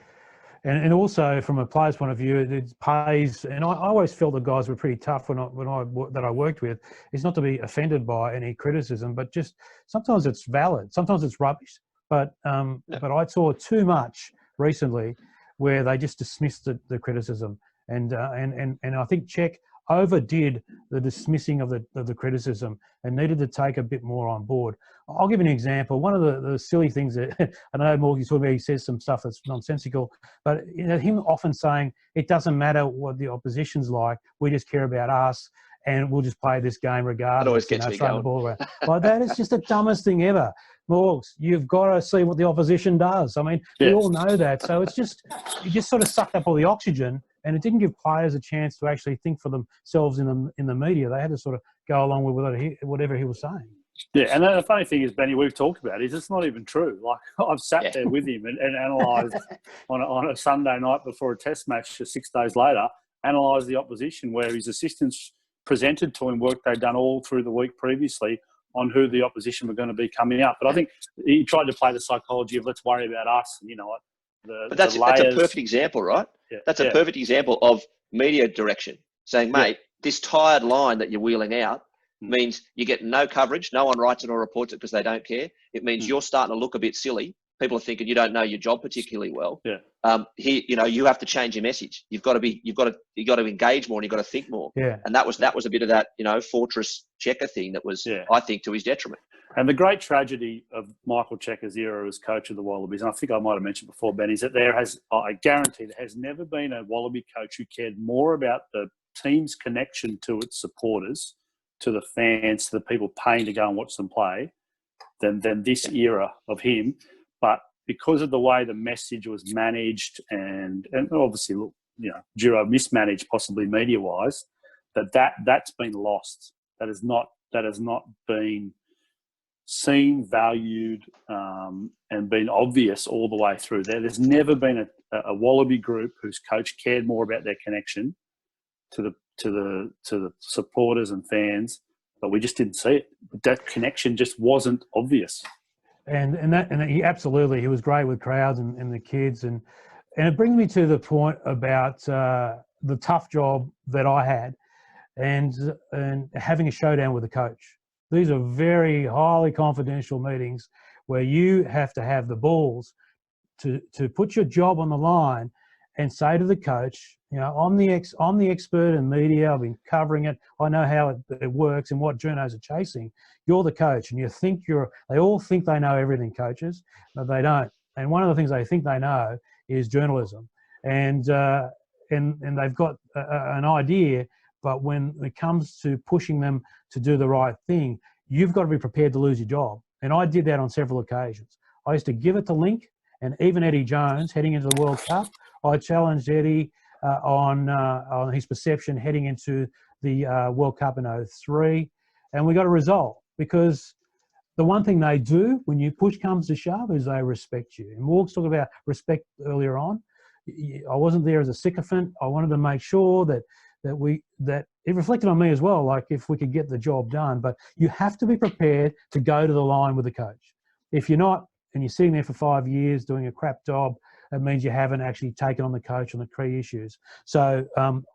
And also from a player's point of view, it pays. And I always felt the guys were pretty tough when I worked with, is not to be offended by any criticism, but just sometimes it's valid, sometimes it's rubbish. But I saw too much recently where they just dismissed the criticism, and I think Czech overdid the dismissing of the criticism and needed to take a bit more on board. I'll give you an example. One of the silly things that I know Morgan's talking about, he says some stuff that's nonsensical, but you know, him often saying it doesn't matter what the opposition's like, we just care about us and we'll just play this game regardless. It always gets me going. The ball around. Like, that is just the dumbest thing ever. Morgs, you've got to see what the opposition does. I mean, we all know that. So it's just, you just sort of sucked up all the oxygen, and it didn't give players a chance to actually think for themselves in the media. They had to sort of go along with whatever he was saying. Yeah, and the funny thing is, Benny, we've talked about it, is it's not even true. Like, I've sat there with him and analysed on a Sunday night before a test match 6 days later, analysed the opposition, where his assistants presented to him work they'd done all through the week previously on who the opposition were going to be coming up. But I think he tried to play the psychology of let's worry about us, and, you know, but that's a perfect example, right? Yeah. That's a perfect example of media direction, saying, mate, this tired line that you're wheeling out means you get no coverage. No one writes it or reports it because they don't care. It means you're starting to look a bit silly. People are thinking you don't know your job particularly well. Yeah. Here, you know, you have to change your message. You've got to engage more, and you've got to think more. Yeah. And that was a bit of that, you know, fortress Checker thing that was, I think, to his detriment. And the great tragedy of Michael Checker's era as coach of the Wallabies, and I think I might have mentioned before, Ben, is that I guarantee there has never been a Wallaby coach who cared more about the team's connection to its supporters, to the fans, to the people paying to go and watch them play, than this era of him. But because of the way the message was managed, and obviously, look, you know, Djuro mismanaged possibly media-wise, that's been lost. That has not been seen, valued, and been obvious all the way through there. There's never been a Wallaby group whose coach cared more about their connection to the supporters and fans, but we just didn't see it. That connection just wasn't obvious. And he absolutely, he was great with crowds and the kids, and it brings me to the point about the tough job that I had, and having a showdown with the coach. These are very highly confidential meetings where you have to have the balls to put your job on the line and say to the coach, you know, I'm the expert in media. I've been covering it. I know how it works and what journos are chasing. You're the coach, and they all think they know everything, coaches, but they don't. And one of the things they think they know is journalism, and they've got an idea, but when it comes to pushing them to do the right thing, you've got to be prepared to lose your job. And I did that on several occasions. I used to give it to Link, and even Eddie Jones heading into the World Cup. I challenged Eddie on his perception heading into the World Cup in 2003, and we got a result, because the one thing they do when you push comes to shove is they respect you. And Morgs talked about respect earlier on. I wasn't there as a sycophant. I wanted to make sure that it reflected on me as well, like if we could get the job done. But you have to be prepared to go to the line with the coach. If you're not, and you're sitting there for 5 years doing a crap job, it means you haven't actually taken on the coach on the key issues. So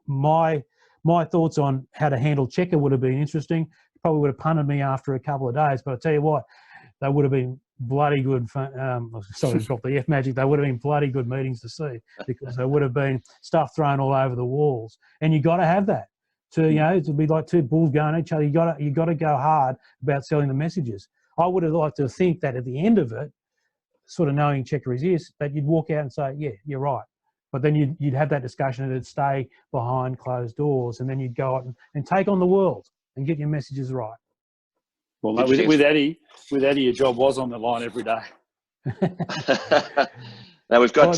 my thoughts on how to handle Checker would have been interesting. Probably would have punted me after a couple of days, but I tell you what, they would have been bloody good. Sorry to drop the F magic. They would have been bloody good meetings to see, because there would have been stuff thrown all over the walls, and you got to have that to be like two bulls going at each other. You got to go hard about selling the messages. I would have liked to think that at the end of it, sort of knowing checker his ears, that you'd walk out and say, yeah, you're right. But then you'd have that discussion, and it'd stay behind closed doors, and then you'd go out and take on the world and get your messages right. Well, mate, with Eddie, your job was on the line every day. Now we've got.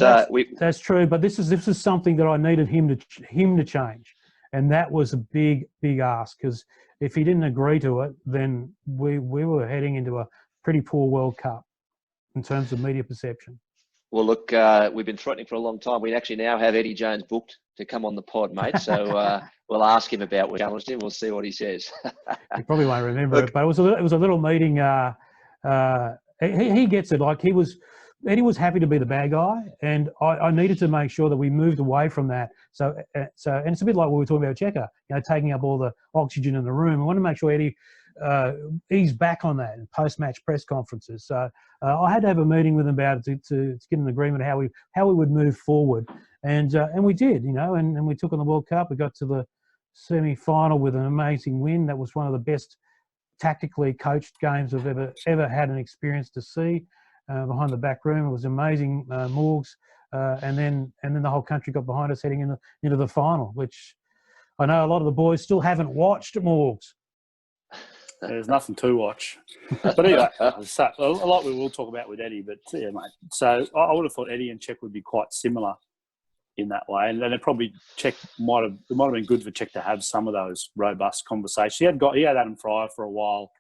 That's true, but this is something that I needed him to change, and that was a big ask, because if he didn't agree to it, then we were heading into a pretty poor World Cup in terms of media perception. Well, look, we've been threatening for a long time. We actually now have Eddie Jones booked to come on the pod, mate. So we'll ask him about what challenged him. We'll see what he says. He probably won't remember it, but it was a little meeting. He gets it. Like Eddie was happy to be the bad guy, and I needed to make sure that we moved away from that. So and it's a bit like what we were talking about Checker, taking up all the oxygen in the room. I want to make sure Eddie eased back on that in post-match press conferences. So I had to have a meeting with him about it to get an agreement how we would move forward, and we did, and we took on the World Cup. We got to the semi-final with an amazing win. That was one of the best tactically coached games I've ever had an experience to see. Behind the back room, it was amazing, Morgs, and then the whole country got behind us heading into the final, which I know a lot of the boys still haven't watched, Morgs. There's nothing to watch. But anyway, so a lot we will talk about with Eddie, but yeah, mate. So I would have thought Eddie and Czech would be quite similar in that way, and then it probably it might have been good for Czech to have some of those robust conversations. He had Adam Fryer for a while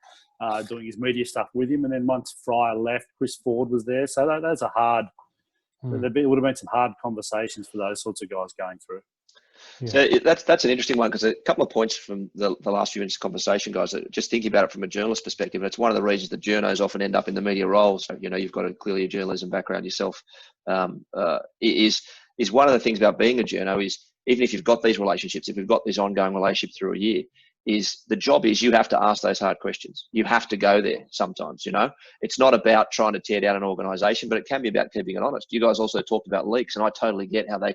doing his media stuff with him, and then once Fryer left, Chris Ford was there. So that's a hard. It would have been some hard conversations for those sorts of guys going through. Yeah. So that's an interesting one, because a couple of points from the last few minutes of conversation, guys, just thinking about it from a journalist perspective, and it's one of the reasons that journos often end up in the media roles. So, you've got clearly a journalism background yourself. Is one of the things about being a journo is, even if you've got these relationships, if you've got this ongoing relationship through a year, is the job is you have to ask those hard questions. You have to go there sometimes, It's not about trying to tear down an organisation, but it can be about keeping it honest. You guys also talked about leaks, and I totally get how they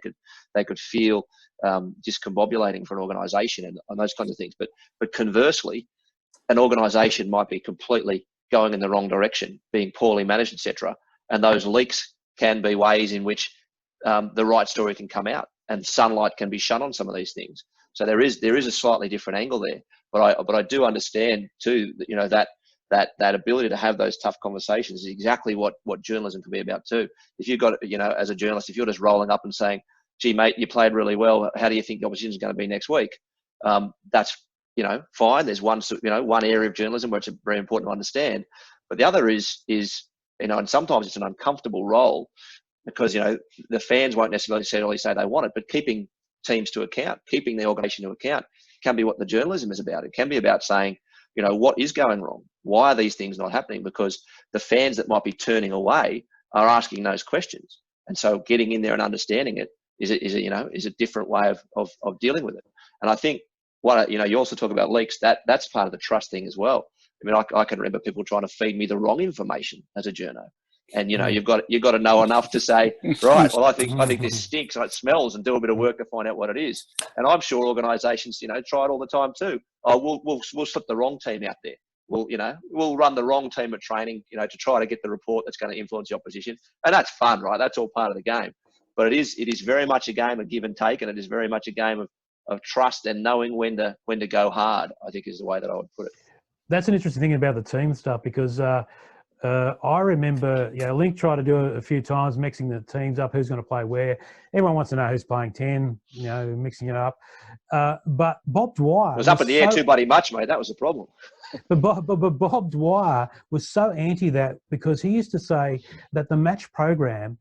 could feel discombobulating for an organisation and those kinds of things. But conversely, an organisation might be completely going in the wrong direction, being poorly managed, etc. And those leaks can be ways in which the right story can come out, and sunlight can be shone on some of these things. So there is a slightly different angle there, but I do understand too that that ability to have those tough conversations is exactly what journalism can be about too. If you've got as a journalist, if you're just rolling up and saying, "Gee, mate, you played really well. How do you think the opposition is going to be next week?" That's fine. There's one area of journalism where it's very important to understand, but the other is and sometimes it's an uncomfortable role, because the fans won't necessarily say they want it, but keeping teams to account, keeping the organisation to account, can be what the journalism is about. It can be about saying, what is going wrong? Why are these things not happening? Because the fans that might be turning away are asking those questions, and so getting in there and understanding it is a different way of dealing with it. And I think you also talk about leaks. That's part of the trust thing as well. I mean, I can remember people trying to feed me the wrong information as a journo. And you've got to know enough to say, right, well, I think this stinks and it smells, and do a bit of work to find out what it is. And I'm sure organisations try it all the time too. Oh, we'll slip the wrong team out there. We'll run the wrong team at training, to try to get the report that's going to influence the opposition. And that's fun, right? That's all part of the game. But it is very much a game of give and take, and it is very much a game of trust and knowing when to go hard, I think, is the way that I would put it. That's an interesting thing about the team stuff, because I remember, Link tried to do it a few times, mixing the teams up, who's going to play where. Everyone wants to know who's playing 10, mixing it up. But Bob Dwyer... It was up in the air too bloody much, mate. That was the problem. But Bob Dwyer was so anti that, because he used to say that the match program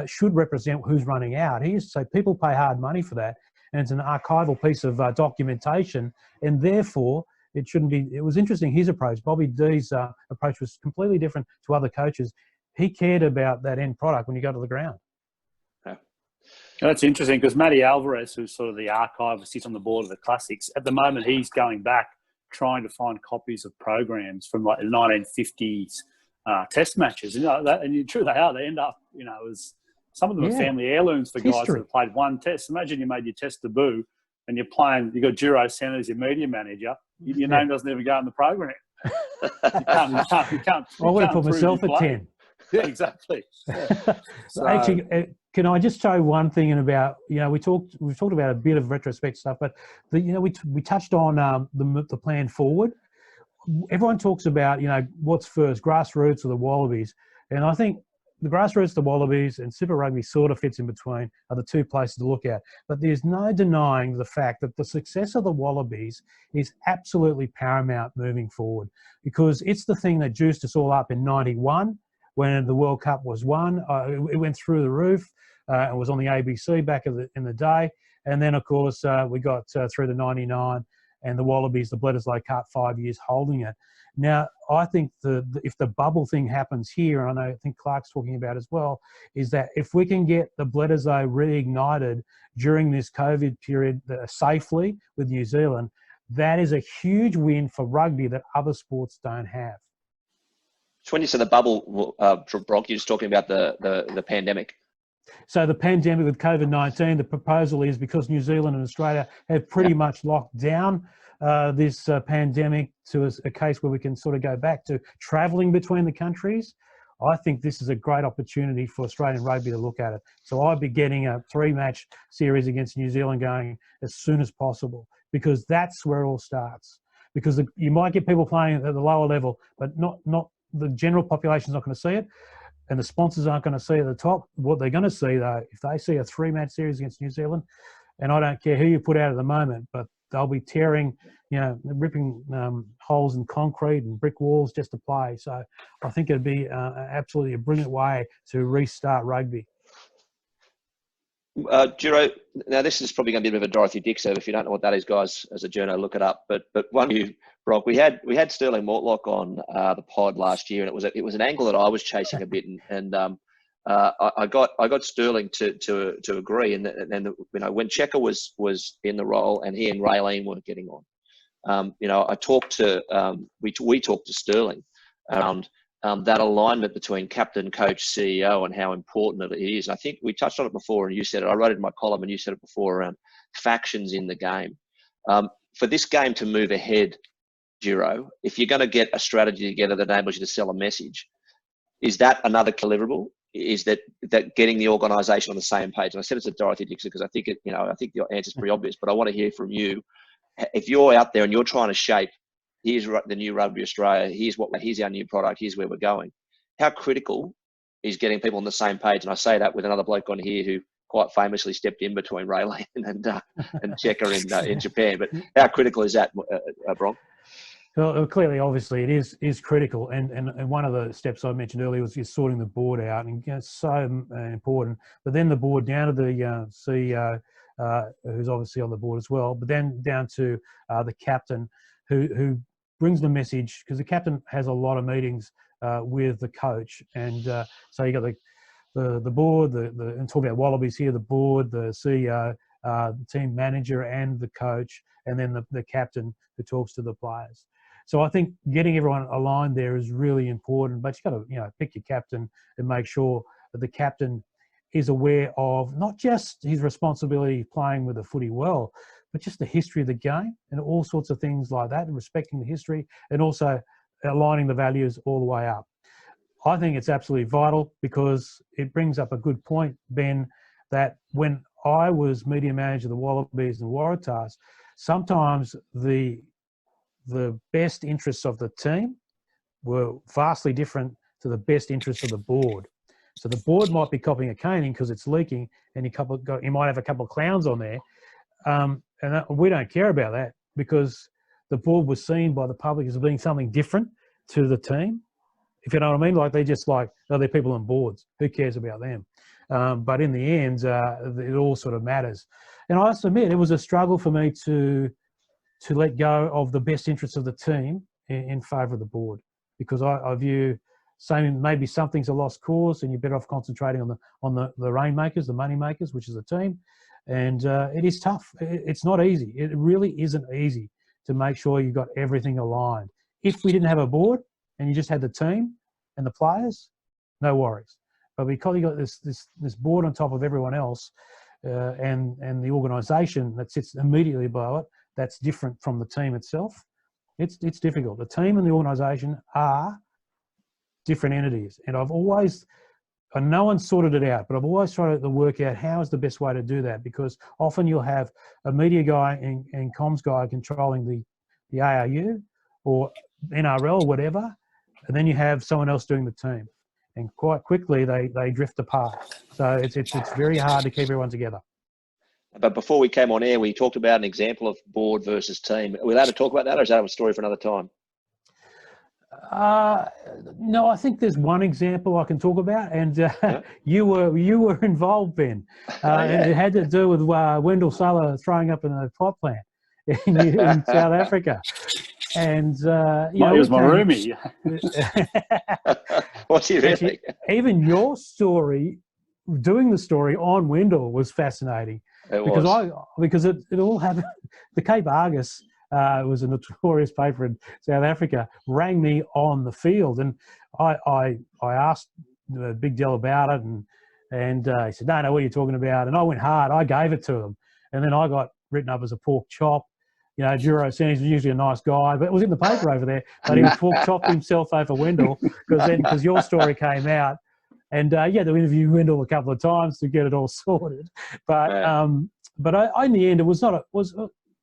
should represent who's running out. He used to say people pay hard money for that, and it's an archival piece of documentation, and therefore... it shouldn't be. It was interesting, his approach. Bobby D's approach was completely different to other coaches. He cared about that end product when you go to the ground. Yeah. That's interesting, because Matty Alvarez, who's sort of the archiver, sits on the board of the Classics. At the moment, he's going back, trying to find copies of programs from like the 1950s test matches. And true they are. They end up, as some of them are family heirlooms for guys that have played one test. Imagine you made your test debut and you're playing, you've got Djuro Sen as your media manager. Your name doesn't even go in the program. You can't I would have put myself at 10. Yeah, exactly. Yeah. So, actually, can I just throw one thing in about, we've talked about a bit of retrospect stuff, but we touched on the plan forward. Everyone talks about, what's first, grassroots or the Wallabies. And I think the grassroots, the Wallabies, and Super Rugby sort of fits in between are the two places to look at. But there's no denying the fact that the success of the Wallabies is absolutely paramount moving forward, because it's the thing that juiced us all up in '91 when the World Cup was won. It went through the roof. It was on the ABC back in the day. And then, of course, we got through the '99 and the Wallabies, the Bledisloe Cup, 5 years holding it. Now, I think if the bubble thing happens here, and I think Clark's talking about as well, is that if we can get the Bledisloe reignited during this COVID period safely with New Zealand, that is a huge win for rugby that other sports don't have. So when you say the bubble, Brock, you're just talking about the pandemic. So the pandemic with COVID-19, the proposal is, because New Zealand and Australia have pretty much locked down this pandemic to a case where we can sort of go back to travelling between the countries, I think this is a great opportunity for Australian rugby to look at it. So I'd be getting a 3-match series against New Zealand going as soon as possible, because that's where it all starts. Because you might get people playing at the lower level, but not the general population's not going to see it. And the sponsors aren't going to see at the top. What they're going to see, though, if they see a 3-match series against New Zealand, and I don't care who you put out at the moment, but they'll be tearing, ripping holes in concrete and brick walls just to play. So I think it'd be absolutely a brilliant way to restart rugby. Djuro, now this is probably going to be a bit of a Dorothy Dixer. If you don't know what that is, guys, as a journo, look it up. But one of you, Brock, we had Sterling Mortlock on the pod last year, and it was an angle that I was chasing a bit, and I got Sterling to agree, and when Checker was in the role and he and Raylene weren't getting on, I talked to we talked to Sterling around that alignment between captain, coach, CEO, and how important it is. And I think we touched on it before, and you said it. I wrote it in my column, and you said it before, around factions in the game. For this game to move ahead, Djuro, if you're going to get a strategy together that enables you to sell a message, is that another deliverable? Is that getting the organisation on the same page? And I said it's a Dorothy Dixon because I think I think the answer's pretty obvious, but I want to hear from you. If you're out there and you're trying to shape, here's the new Rugby Australia, here's our new product, here's where we're going, how critical is getting people on the same page? And I say that with another bloke on here who quite famously stepped in between Raylene and Checker in Japan. But how critical is that, Bronk? Well, clearly, obviously, it is critical, and one of the steps I mentioned earlier was just sorting the board out, and it's so important. But then the board down to the CEO, who's obviously on the board as well, but then down to the captain, who brings the message, because the captain has a lot of meetings with the coach, and so you got the board, and talking about Wallabies here, the board, the CEO, the team manager, and the coach, and then the captain who talks to the players. So I think getting everyone aligned there is really important, but you got to pick your captain and make sure that the captain is aware of not just his responsibility playing with the footy well, but just the history of the game and all sorts of things like that, and respecting the history and also aligning the values all the way up. I think it's absolutely vital, because it brings up a good point, Ben, that when I was media manager of the Wallabies and Waratahs, sometimes the best interests of the team were vastly different to the best interests of the board. So the board might be copying a caning because it's leaking, and you might have a couple of clowns on there. We don't care about that, because the board was seen by the public as being something different to the team. If you know what I mean, like they're people on boards. Who cares about them? But in the end, it all sort of matters. And I have to admit, it was a struggle for me to let go of the best interests of the team in favour of the board, because I view maybe something's a lost cause, and you're better off concentrating on the rainmakers, the money makers, which is the team. And it is tough. It's not easy. It really isn't easy to make sure you've got everything aligned. If we didn't have a board and you just had the team and the players, no worries. But because you got this board on top of everyone else, and the organisation that sits immediately below it, that's different from the team itself. It's difficult. The team and the organisation are different entities, and no one sorted it out, but I've always tried to work out how is the best way to do that, because often you'll have a media guy and comms guy controlling the ARU or NRL or whatever, and then you have someone else doing the team. And quite quickly they drift apart. So it's very hard to keep everyone together. But before we came on air, we talked about an example of board versus team. Are we allowed to talk about that, or is that a story for another time? No, I think there's one example I can talk about, and you were involved, Ben. And it had to do with Wendell Suller throwing up in a pot plant in South Africa. And he was my roomie. What's he really? Actually, even your story, doing the story on Wendell was fascinating. Because it all happened. The Cape Argus was a notorious paper in South Africa. Rang me on the field, and I asked Big Del about it, and he said, "No, what are you talking about?" And I went hard. I gave it to him, and then I got written up as a pork chop. You know, Djuro Sen is usually a nice guy, but it was in the paper over there. But he pork chopped himself over Wendell because your story came out, and you had to interview Wendell a couple of times to get it all sorted. But in the end, it was not.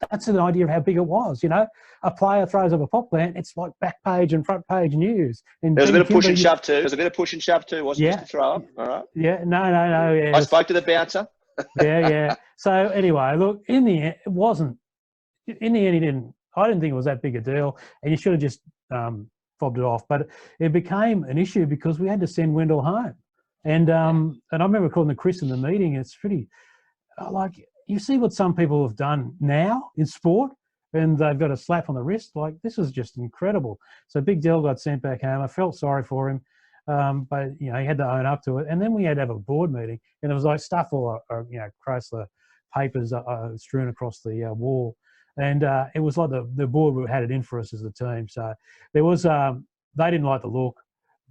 That's an idea of how big it was. You know, a player throws up a pot plant, it's like back page and front page news. And there was a bit of push and shove too. There was a bit of push and shove too, wasn't it? Just to throw up. All right. Yeah. No. Yeah, I spoke to the bouncer. Yeah. So anyway, look, in the end, it wasn't. In the end, I didn't think it was that big a deal, and you should have just fobbed it off. But it became an issue because we had to send Wendell home. And I remember calling to Chris in the meeting. It's pretty, like, you see what some people have done now in sport, and they've got a slap on the wrist. Like, this is just incredible. So Big Del got sent back home. I felt sorry for him, but he had to own up to it. And then we had to have a board meeting, and it was like stuff all, Chrysler papers strewn across the wall. And it was like the board had it in for us as a team. So there was, they didn't like the look,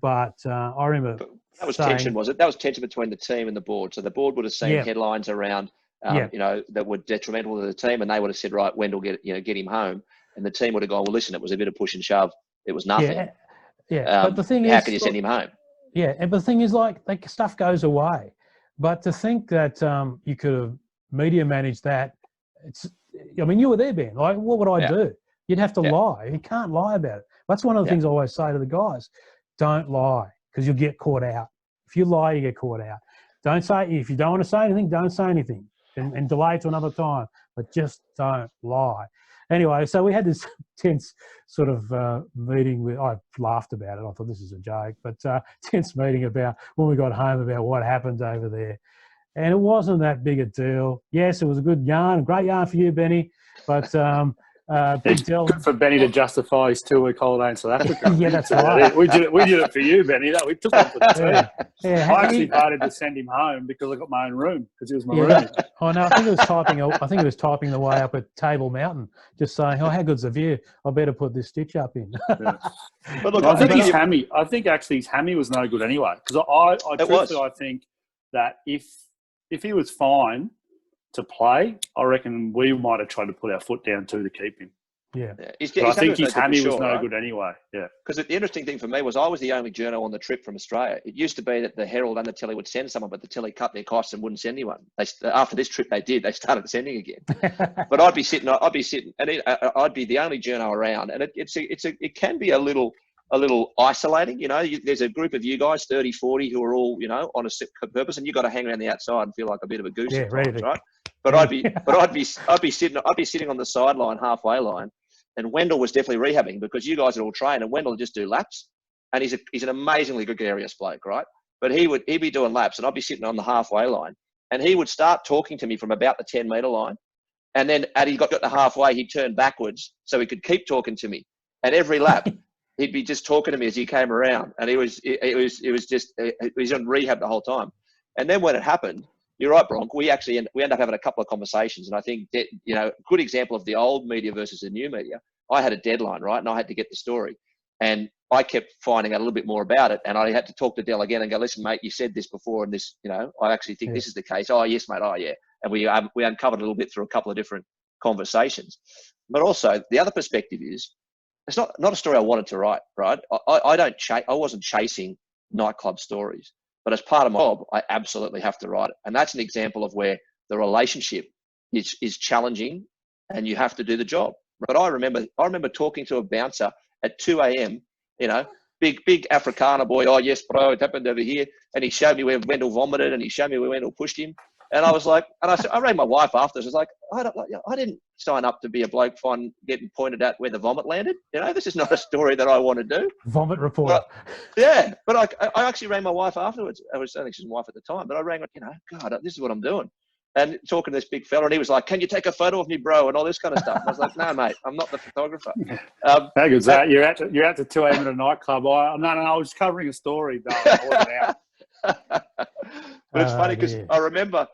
but I remember that was tension, was it? That was tension between the team and the board. So the board would have seen headlines around, that were detrimental to the team, and they would have said, right, Wendell, get him home. And the team would have gone, well, listen, it was a bit of push and shove. It was nothing. Yeah. But the thing is, how can you send him home? Yeah. But the thing is, like stuff goes away. But to think that you could have media managed that, you were there, Ben. Like, what would I do? You'd have to lie. You can't lie about it. That's one of the things I always say to the guys. Don't lie, because you'll get caught out. If you lie, you get caught out. Don't say, if you don't want to say anything, don't say anything, and delay it to another time. But just don't lie. Anyway, so we had this tense sort of meeting. I laughed about it. I thought this is a joke, but tense meeting about when we got home about what happened over there. And it wasn't that big a deal. Yes, it was a good yarn, a great yarn for you, Benny. But good for Benny to justify his 2-week holiday in South Africa. Yeah, that's right. We did it for you, Benny. We took one for the team. Yeah. I actually voted to send him home because I got my own room, because he was my roomie. Oh no, I think it was typing the way up at Table Mountain, just saying, "Oh, how good's the view? I better put this stitch up in." But look, I think his hammy. I think actually his hammy was no good anyway. Because I think that if he was fine to play, I reckon we might have tried to put our foot down too to keep him. Yeah. I think his hammy was no good anyway. Yeah. Because the interesting thing for me was I was the only journo on the trip from Australia. It used to be that the Herald and the Telly would send someone, but the Telly cut their costs and wouldn't send anyone. After this trip, they did. They started sending again. But I'd be sitting, and I'd be the only journo around, and it can be a little isolating. There's a group of you guys, 30, 40, who are all on a set purpose, and you got to hang around the outside and feel like a bit of a goose. Yeah, sometimes, right? But I'd be sitting on the sideline, halfway line, and Wendell was definitely rehabbing, because you guys are all trained, and Wendell would just do laps, and he's an amazingly gregarious bloke, right? But he'd be doing laps, and I'd be sitting on the halfway line, and he would start talking to me from about the 10-meter line, and then as he got to halfway, he'd turn backwards so he could keep talking to me, and every lap he'd be just talking to me as he came around, and he was on rehab the whole time. And then when it happened, you're right, Bronk, we end up having a couple of conversations, and I think that, good example of the old media versus the new media. I had a deadline, right, and I had to get the story. And I kept finding out a little bit more about it, and I had to talk to Del again and go, listen, mate, you said this before, and this, I actually think this is the case. Oh, yes, mate. Oh, yeah. And we uncovered a little bit through a couple of different conversations. But also, the other perspective is, it's not a story I wanted to write, right? I wasn't chasing nightclub stories, but as part of my job, I absolutely have to write it. And that's an example of where the relationship is challenging, and you have to do the job. But I remember talking to a bouncer at 2 a.m., big Afrikaner boy. Oh, yes, bro, it happened over here. And he showed me where Wendell vomited, and he showed me where Wendell pushed him. And I was like, I rang my wife after. I was like, I didn't sign up to be a bloke getting pointed at where the vomit landed. This is not a story that I want to do. Vomit reporter. But I actually rang my wife afterwards. I think she was my wife at the time, but I rang, God, this is what I'm doing. And talking to this big fella, and he was like, can you take a photo of me, bro? And all this kind of stuff. And I was like, no, mate, I'm not the photographer. How good's that? You're out to 2 a.m. at a nightclub. No, I was covering a story. No, I wasn't out. But it's funny because I remember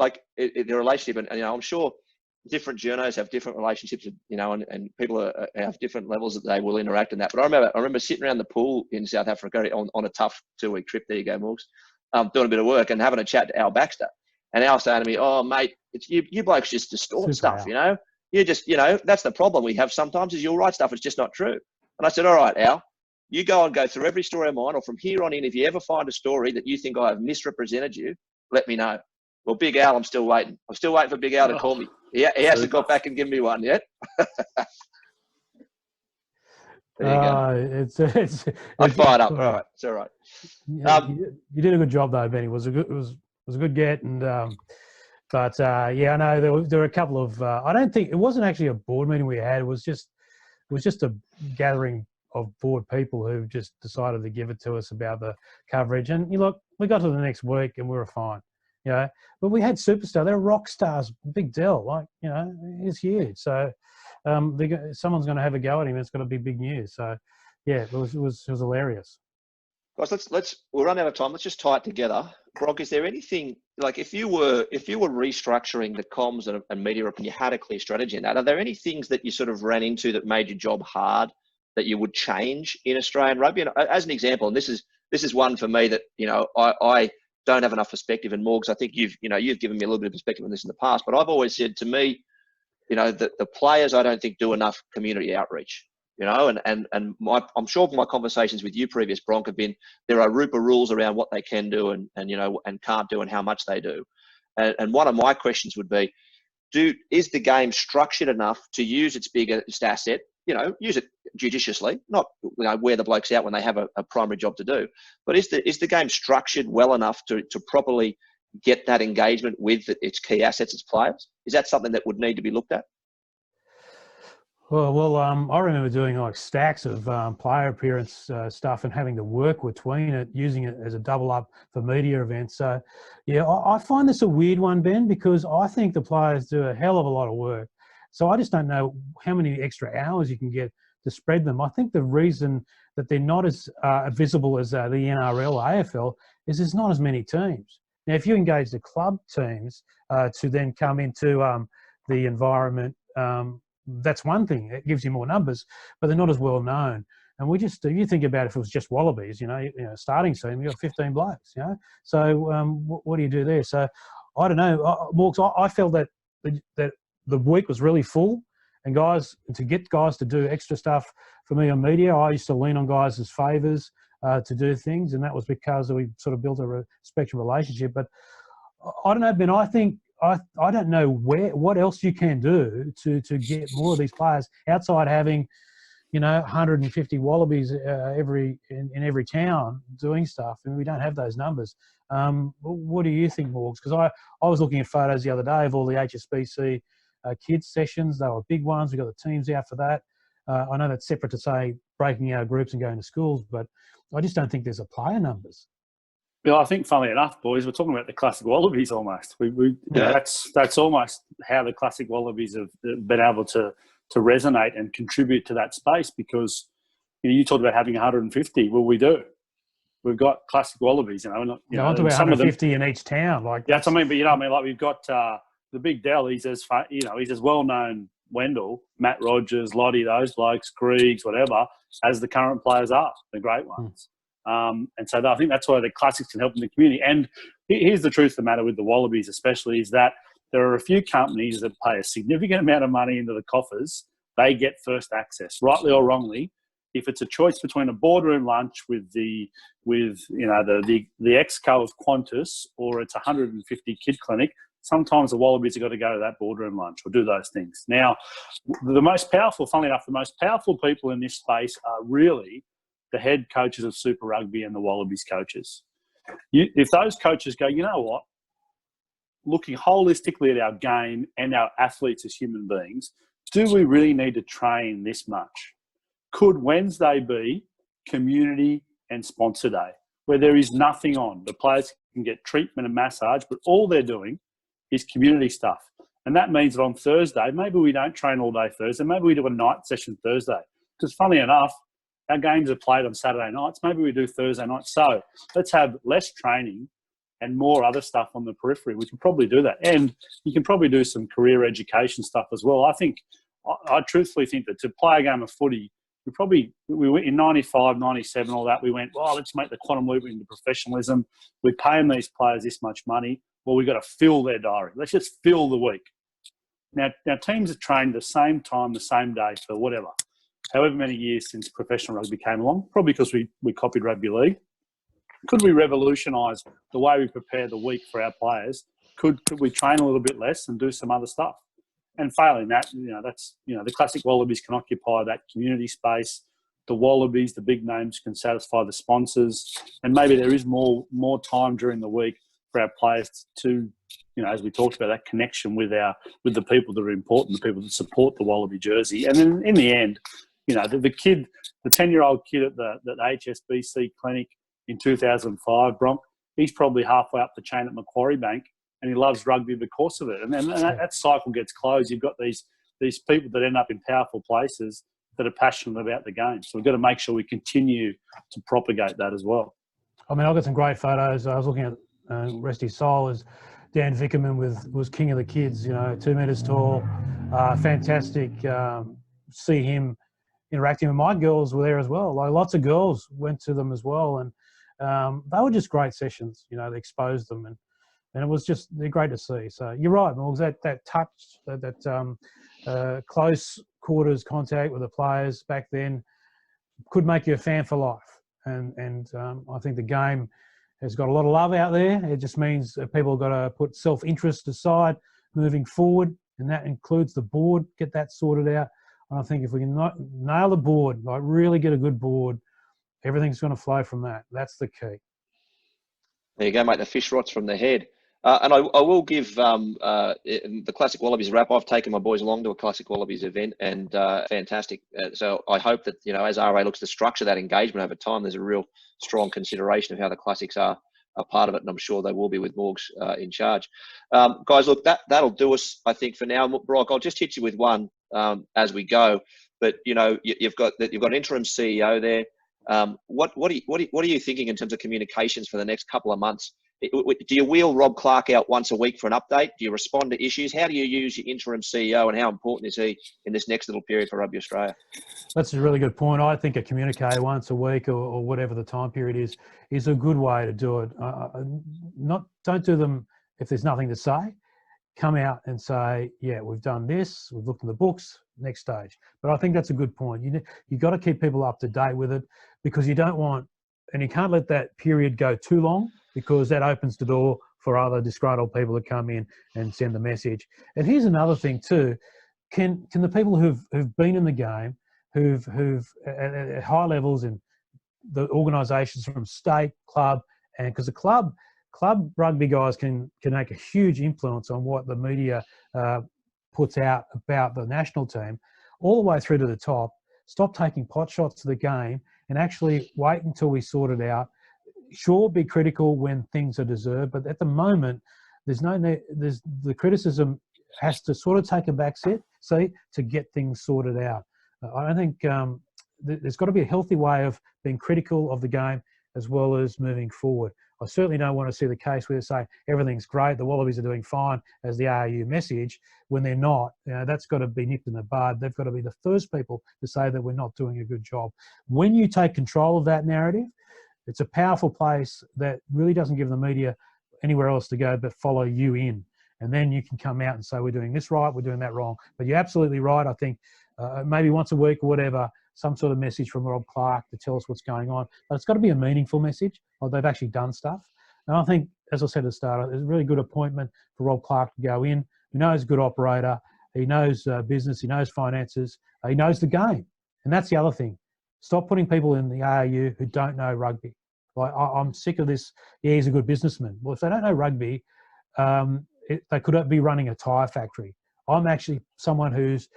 like the relationship, and I'm sure different journos have different relationships, and people have different levels that they will interact in that. But I remember sitting around the pool in South Africa on a tough 2-week trip. There you go, Morgs, doing a bit of work and having a chat to Al Baxter. And Al saying to me, oh, mate, it's you blokes just distort stuff, You just, that's the problem we have sometimes is you'll write stuff, it's just not true. And I said, all right, Al, you go through every story of mine, or from here on in, if you ever find a story that you think I have misrepresented you, let me know. Well, Big Al, I'm still waiting. I'm still waiting for Big Al to call me. He hasn't got back and given me one yet. There you go. I'm fired up. All right, it's all right. You did a good job though, Benny. It was a good get, and I know there were a couple of. I don't think it wasn't actually a board meeting we had. It was just a gathering of board people who just decided to give it to us about the coverage. And look, we got to the next week and we were fine. But we had superstar. They're rock stars. Big Dell, he's huge. So someone's going to have a go at him. It's going to be big news. So yeah, it was hilarious. Guys, we'll run out of time. Let's just tie it together. Brock, is there anything like if you were restructuring the comms and media and you had a clear strategy in that? Are there any things that you sort of ran into that made your job hard that you would change in Australian rugby? And as an example, and this is one for me that I don't have enough perspective. And Morgs, I think you've given me a little bit of perspective on this in the past. But I've always said to me, that the players I don't think do enough community outreach. I'm sure my conversations with you previous, Bronk, have been there are RUPA rules around what they can do and can't do and how much they do. And one of my questions would be, is the game structured enough to use its biggest asset, use it judiciously, not wear the blokes out when they have a primary job to do, but is the game structured well enough to properly get that engagement with its key assets, its players? Is that something that would need to be looked at? Well, I remember doing like stacks of player appearance stuff and having to work between it, using it as a double up for media events. So, yeah, I find this a weird one, Ben, because I think the players do a hell of a lot of work. So I just don't know how many extra hours you can get to spread them. I think the reason that they're not as visible as the NRL or AFL is there's not as many teams. Now, if you engage the club teams to then come into the environment, that's one thing. It gives you more numbers, but they're not as well known. And you think about if it was just Wallabies, starting team, we got 15 blokes, So what do you do there? So I don't know. Morgs, I felt that the week was really full, and to get guys to do extra stuff for me on media, I used to lean on guys as favours to do things, and that was because we sort of built a respectful relationship. But I don't know, Ben. I think I don't know what else you can do to get more of these players outside having 150 Wallabies in every town doing stuff, and we don't have those numbers. What do you think, Morgs? Because I was looking at photos the other day of all the HSBC kids sessions. They were big ones. We got the teams out for that. I know that's separate to say breaking our groups and going to schools, but I just don't think there's a player numbers. Well, I think, funnily enough, boys, we're talking about the classic Wallabies almost. That's almost how the classic Wallabies have been able to resonate and contribute to that space, because you talked about having 150. Well, we do. We've got classic Wallabies, I'm talking about 150 in each town. That's what I mean. But like we've got the Big Dell. He's as well known Wendell, Matt Rogers, Lottie, those blokes, Griggs, whatever, as the current players are, the great ones. And so I think that's why the classics can help in the community. And here's the truth of the matter with the Wallabies especially, is that there are a few companies that pay a significant amount of money into the coffers. They get first access, rightly or wrongly. If it's a choice between a boardroom lunch with the exco of Qantas, or it's 150 kid clinic, sometimes the Wallabies have got to go to that boardroom lunch or do those things. Now, the most powerful, funnily enough, the most powerful people in this space are really the head coaches of Super Rugby and the Wallabies coaches. If those coaches go, you know what, looking holistically at our game and our athletes as human beings, do we really need to train this much? Could Wednesday be community and sponsor day, where there is nothing on? The players can get treatment and massage, but all they're doing is community stuff. And that means that on Thursday, maybe we don't train all day Thursday, maybe we do a night session Thursday. Because funnily enough, our games are played on Saturday nights, maybe we do Thursday nights. So let's have less training and more other stuff on the periphery. We can probably do that. And you can probably do some career education stuff as well. I truthfully think that to play a game of footy, we went in 95, 97, all that. We went, well, let's make the quantum leap into professionalism. We're paying these players this much money. Well, we've got to fill their diary. Let's just fill the week. Now teams have trained the same time, the same day for whatever, however many years since professional rugby came along, probably because we copied rugby league. Could we revolutionise the way we prepare the week for our players? Could we train a little bit less and do some other stuff? And failing that, the classic Wallabies can occupy that community space. The Wallabies, the big names, can satisfy the sponsors, and maybe there is more time during the week for our players to, as we talked about, that connection with the people that are important, the people that support the Wallaby jersey. And then in the end, the 10-year-old kid at the HSBC clinic in 2005, Bronk, he's probably halfway up the chain at Macquarie Bank, and he loves rugby because of it. And then that cycle gets closed. You've got these people that end up in powerful places that are passionate about the game. So we've got to make sure we continue to propagate that as well. I mean, I've got some great photos. I was looking at rest his soul as Dan Vickerman was king of the kids, 2 meters tall, fantastic. See him interacting with my girls were there as well. Like lots of girls went to them as well. And they were just great sessions, they exposed them and it was they're great to see. So you're right, Morgs, that touch, that close quarters contact with the players back then could make you a fan for life. And I think the game has got a lot of love out there. It just means that people have got to put self-interest aside moving forward, and that includes the board, get that sorted out. And I think if we can nail the board, like really get a good board, everything's going to flow from that. That's the key. There you go, mate. The fish rots from the head. And I will give the Classic Wallabies wrap. I've taken my boys along to a Classic Wallabies event, and fantastic. So I hope that, as RA looks to structure that engagement over time, there's a real strong consideration of how the Classics are a part of it, and I'm sure they will be with Morgs in charge. Guys, look, that'll do us, I think, for now. Brock, I'll just hit you with one as we go. But you've got an interim CEO there. What are you thinking in terms of communications for the next couple of months? Do you wheel Rob Clark out once a week for an update? Do you respond to issues? How do you use your interim CEO, and how important is he in this next little period for Rugby Australia? That's a really good point. I think a communicator once a week or whatever the time period is a good way to do it. Don't do them if there's nothing to say. Come out and say, yeah, we've done this, we've looked in the books, next stage. But I think that's a good point. You've got to keep people up to date with it, because you don't want, and you can't let that period go too long, because that opens the door for other disgruntled people to come in and send the message. And here's another thing too: can the people who've been in the game, who've at high levels in the organisations from state, club, and because the club rugby guys can make a huge influence on what the media puts out about the national team, all the way through to the top. Stop taking pot shots to the game and actually wait until we sort it out. Sure, be critical when things are deserved, but at the moment, the criticism has to sort of take a back seat to get things sorted out. I think there's got to be a healthy way of being critical of the game as well as moving forward. I certainly don't want to see the case where they say everything's great, the Wallabies are doing fine as the ARU message, when they're not. That's got to be nipped in the bud. They've got to be the first people to say that we're not doing a good job. When you take control of that narrative, it's a powerful place that really doesn't give the media anywhere else to go but follow you in. And then you can come out and say, we're doing this right, we're doing that wrong. But you're absolutely right. I think maybe once a week or whatever, some sort of message from Rob Clark to tell us what's going on. But it's got to be a meaningful message, or they've actually done stuff. And I think, as I said at the start, it's a really good appointment for Rob Clark to go in. He knows a good operator. He knows business. He knows finances. He knows the game. And that's the other thing. Stop putting people in the ARU who don't know rugby. Like, I'm sick of this. Yeah, he's a good businessman. Well, if they don't know rugby, they could be running a tyre factory. I'm actually someone who's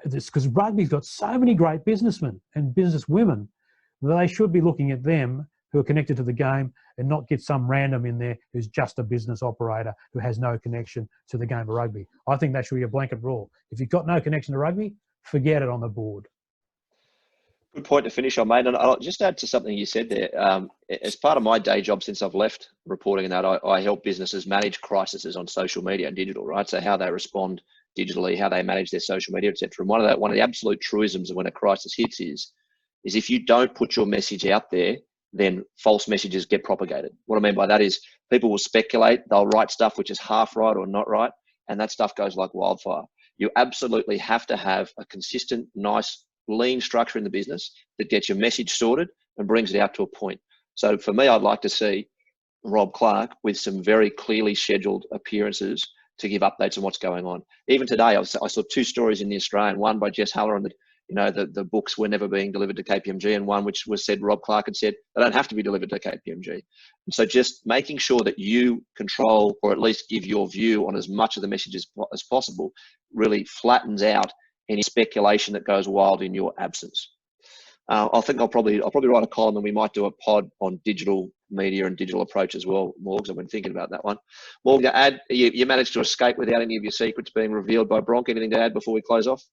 because rugby's got so many great businessmen and businesswomen that they should be looking at them who are connected to the game and not get some random in there who's just a business operator who has no connection to the game of rugby. I think that should be a blanket rule. If you've got no connection to rugby, forget it on the board. Good point to finish on, mate. And I'll just add to something you said there. As part of my day job since I've left reporting and that, I help businesses manage crises on social media and digital, right? So how they respond digitally, how they manage their social media, etc. And one of the absolute truisms of when a crisis hits is if you don't put your message out there, then false messages get propagated. What I mean by that is people will speculate, they'll write stuff which is half right or not right, and that stuff goes like wildfire. You absolutely have to have a consistent, nice, lean structure in the business that gets your message sorted and brings it out to a point. So for me, I'd like to see Rob Clark with some very clearly scheduled appearances to give updates on what's going on. Even today, I saw two stories in the Australian, one by Jess Haller on the books were never being delivered to KPMG, and one which was said Rob Clark had said they don't have to be delivered to KPMG. And so just making sure that you control, or at least give your view on as much of the message as possible, really flattens out any speculation that goes wild in your absence. I think I'll probably write a column, and we might do a pod on digital media and digital approach as well, Morgs. I've been thinking about that one. Morg, to add, you managed to escape without any of your secrets being revealed by Bronk. Anything to add before we close off?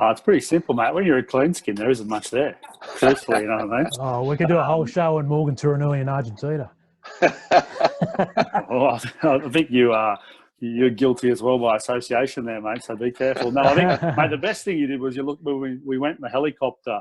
It's pretty simple, mate. When you're a clean skin, there isn't much there. Truthfully, you know what I mean? Oh, we could do a whole show on Morgan Turinui in Argentina. Well, I think you're guilty as well by association there, mate, so be careful. No, I think, mate, the best thing you did was we went in the helicopter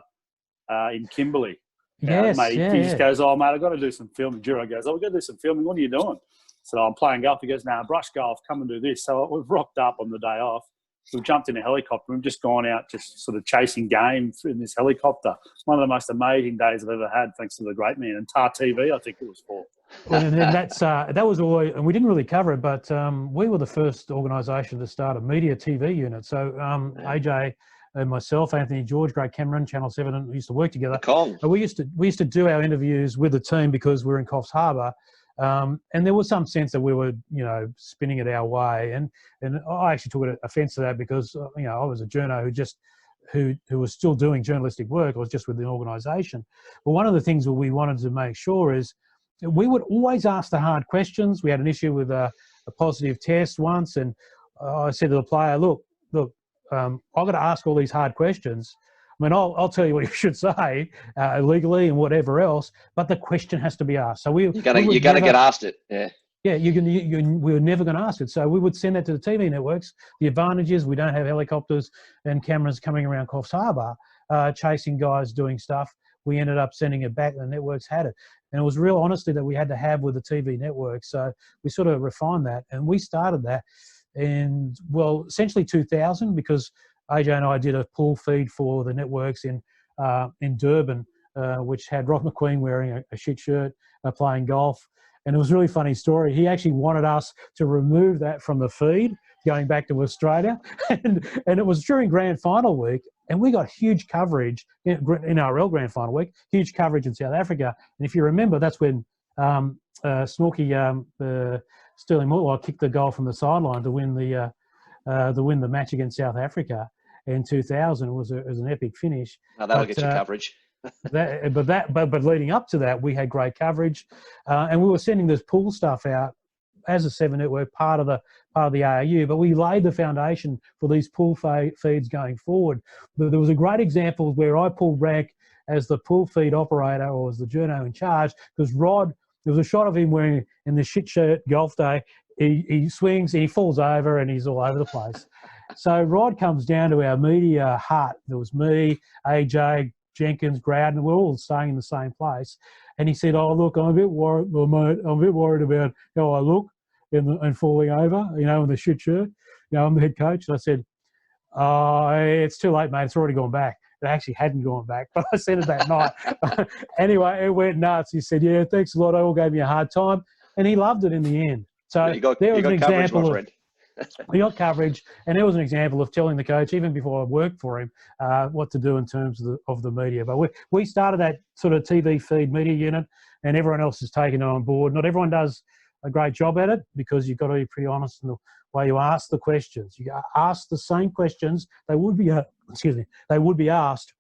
in Kimberley. Yes, mate, he just goes, oh, mate, I've got to do some filming. Djuro goes, oh, we've got to do some filming. What are you doing? So I'm playing golf. He goes, nah, brush golf, come and do this. So we've rocked up on the day off. We've jumped in a helicopter. We've just gone out just sort of chasing game in this helicopter. One of the most amazing days I've ever had, thanks to the great man. And TAR TV, I think it was for. Well, and then that was always, and we didn't really cover it, but we were the first organisation to start a media TV unit. So AJ and myself, Anthony George, Great Cameron, Channel 7, and we used to work together. We used to do our interviews with the team because we're in Coffs Harbour. And there was some sense that we were, spinning it our way. And I actually took offence to that because, I was a journo who was still doing journalistic work. I was just with the organisation. But one of the things that we wanted to make sure is we would always ask the hard questions. We had an issue with a positive test once, and I said to the player, look, I've got to ask all these hard questions. I mean, I'll tell you what you should say legally and whatever else, but the question has to be asked. So you're gonna get asked it. Yeah. Yeah, we were never going to ask it. So we would send that to the TV networks. The advantage is we don't have helicopters and cameras coming around Coffs Harbour chasing guys doing stuff. We ended up sending it back, and the networks had it. And it was real honesty that we had to have with the TV networks. So we sort of refined that, and we started that in, essentially 2000, because AJ and I did a pool feed for the networks in Durban, which had Rob McQueen wearing a shit shirt playing golf. And it was a really funny story. He actually wanted us to remove that from the feed going back to Australia. And it was during Grand Final week, and we got huge coverage in NRL Grand Final week, huge coverage in South Africa. And if you remember, that's when Snorky Sterling Mortlock kicked the goal from the sideline to win the match against South Africa in 2000. It was an epic finish. Now that'll get you coverage. But leading up to that, we had great coverage, and we were sending this pool stuff out as a Seven Network, part of the ARU. But we laid the foundation for these pool feeds going forward. There was a great example where I pulled rank as the pool feed operator, or as the journo in charge, because Rod there was a shot of him wearing in the shit shirt golf day. He swings and he falls over and he's all over the place. So Rod comes down to our media hut. There was me, AJ, Jenkins, Growden, we're all staying in the same place. And he said, "Oh, look, I'm a bit worried, well, mate, I'm a bit worried about how I look and falling over, you know, in the shit shirt. You know, I'm the head coach." And I said, "Oh, it's too late, mate. It's already gone back." It actually hadn't gone back, but I said it that night. Anyway, it went nuts. He said, "Yeah, thanks a lot. I all gave me a hard time." And he loved it in the end. So there was an example of, we got coverage, and there was an example of telling the coach, even before I worked for him, what to do in terms of the media. But we started that sort of TV feed media unit, and everyone else has taken it on board. Not everyone does a great job at it, because you've got to be pretty honest in the way you ask the questions. You ask the same questions they would be asked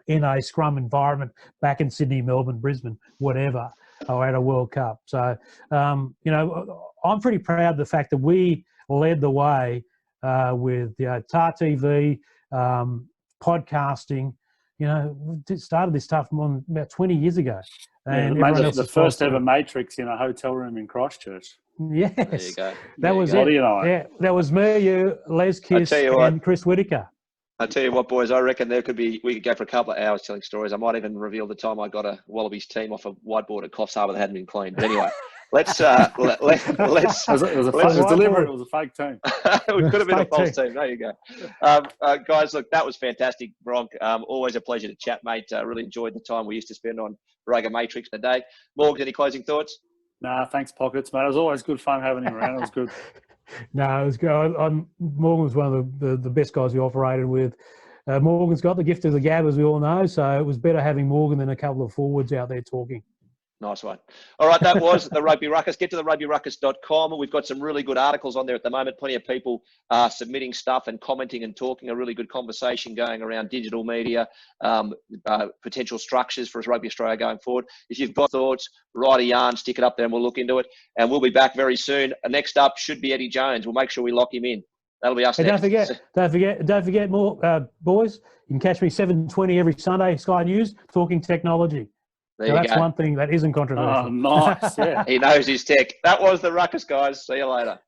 in a scrum environment back in Sydney, Melbourne, Brisbane, whatever, or at a World Cup. So, you know, I'm pretty proud of the fact that we led the way with TAR TV, podcasting. You know, we started this stuff about 20 years ago. And the first ever Matrix in a hotel room in Christchurch. Yes, there you go. That was it. Yeah, that was me, you, Les Kiss, and Chris Whitaker. I tell you what, boys, I reckon we could go for a couple of hours telling stories. I might even reveal the time I got a Wallabies team off a whiteboard at Coffs Harbour that hadn't been cleaned. But anyway, let's. It was deliberate. It was a fake team. It could have been a false team. There you go. Guys, look, that was fantastic, Bronk. Always a pleasure to chat, mate. Really enjoyed the time we used to spend on Rugby Matrix today. Morgan, any closing thoughts? Nah, thanks, Pockets, mate. It was always good fun having him around. It was good. No, it was good. Morgan was one of the best guys we operated with. Morgan's got the gift of the gab, as we all know, so it was better having Morgan than a couple of forwards out there talking. Nice one. All right, that was the Rugby Ruckus. Get to the rugbyruckus.com. We've got some really good articles on there at the moment. Plenty of people submitting stuff and commenting and talking. A really good conversation going around digital media, potential structures for Rugby Australia going forward. If you've got thoughts, write a yarn, stick it up there and we'll look into it. And we'll be back very soon. Next up should be Eddie Jones. We'll make sure we lock him in. That'll be us next. Don't forget more, boys. You can catch me 7:20 every Sunday, Sky News, talking technology. That's one thing that isn't controversial. Oh, nice. Yeah. He knows his tech. That was the Ruckus, guys. See you later.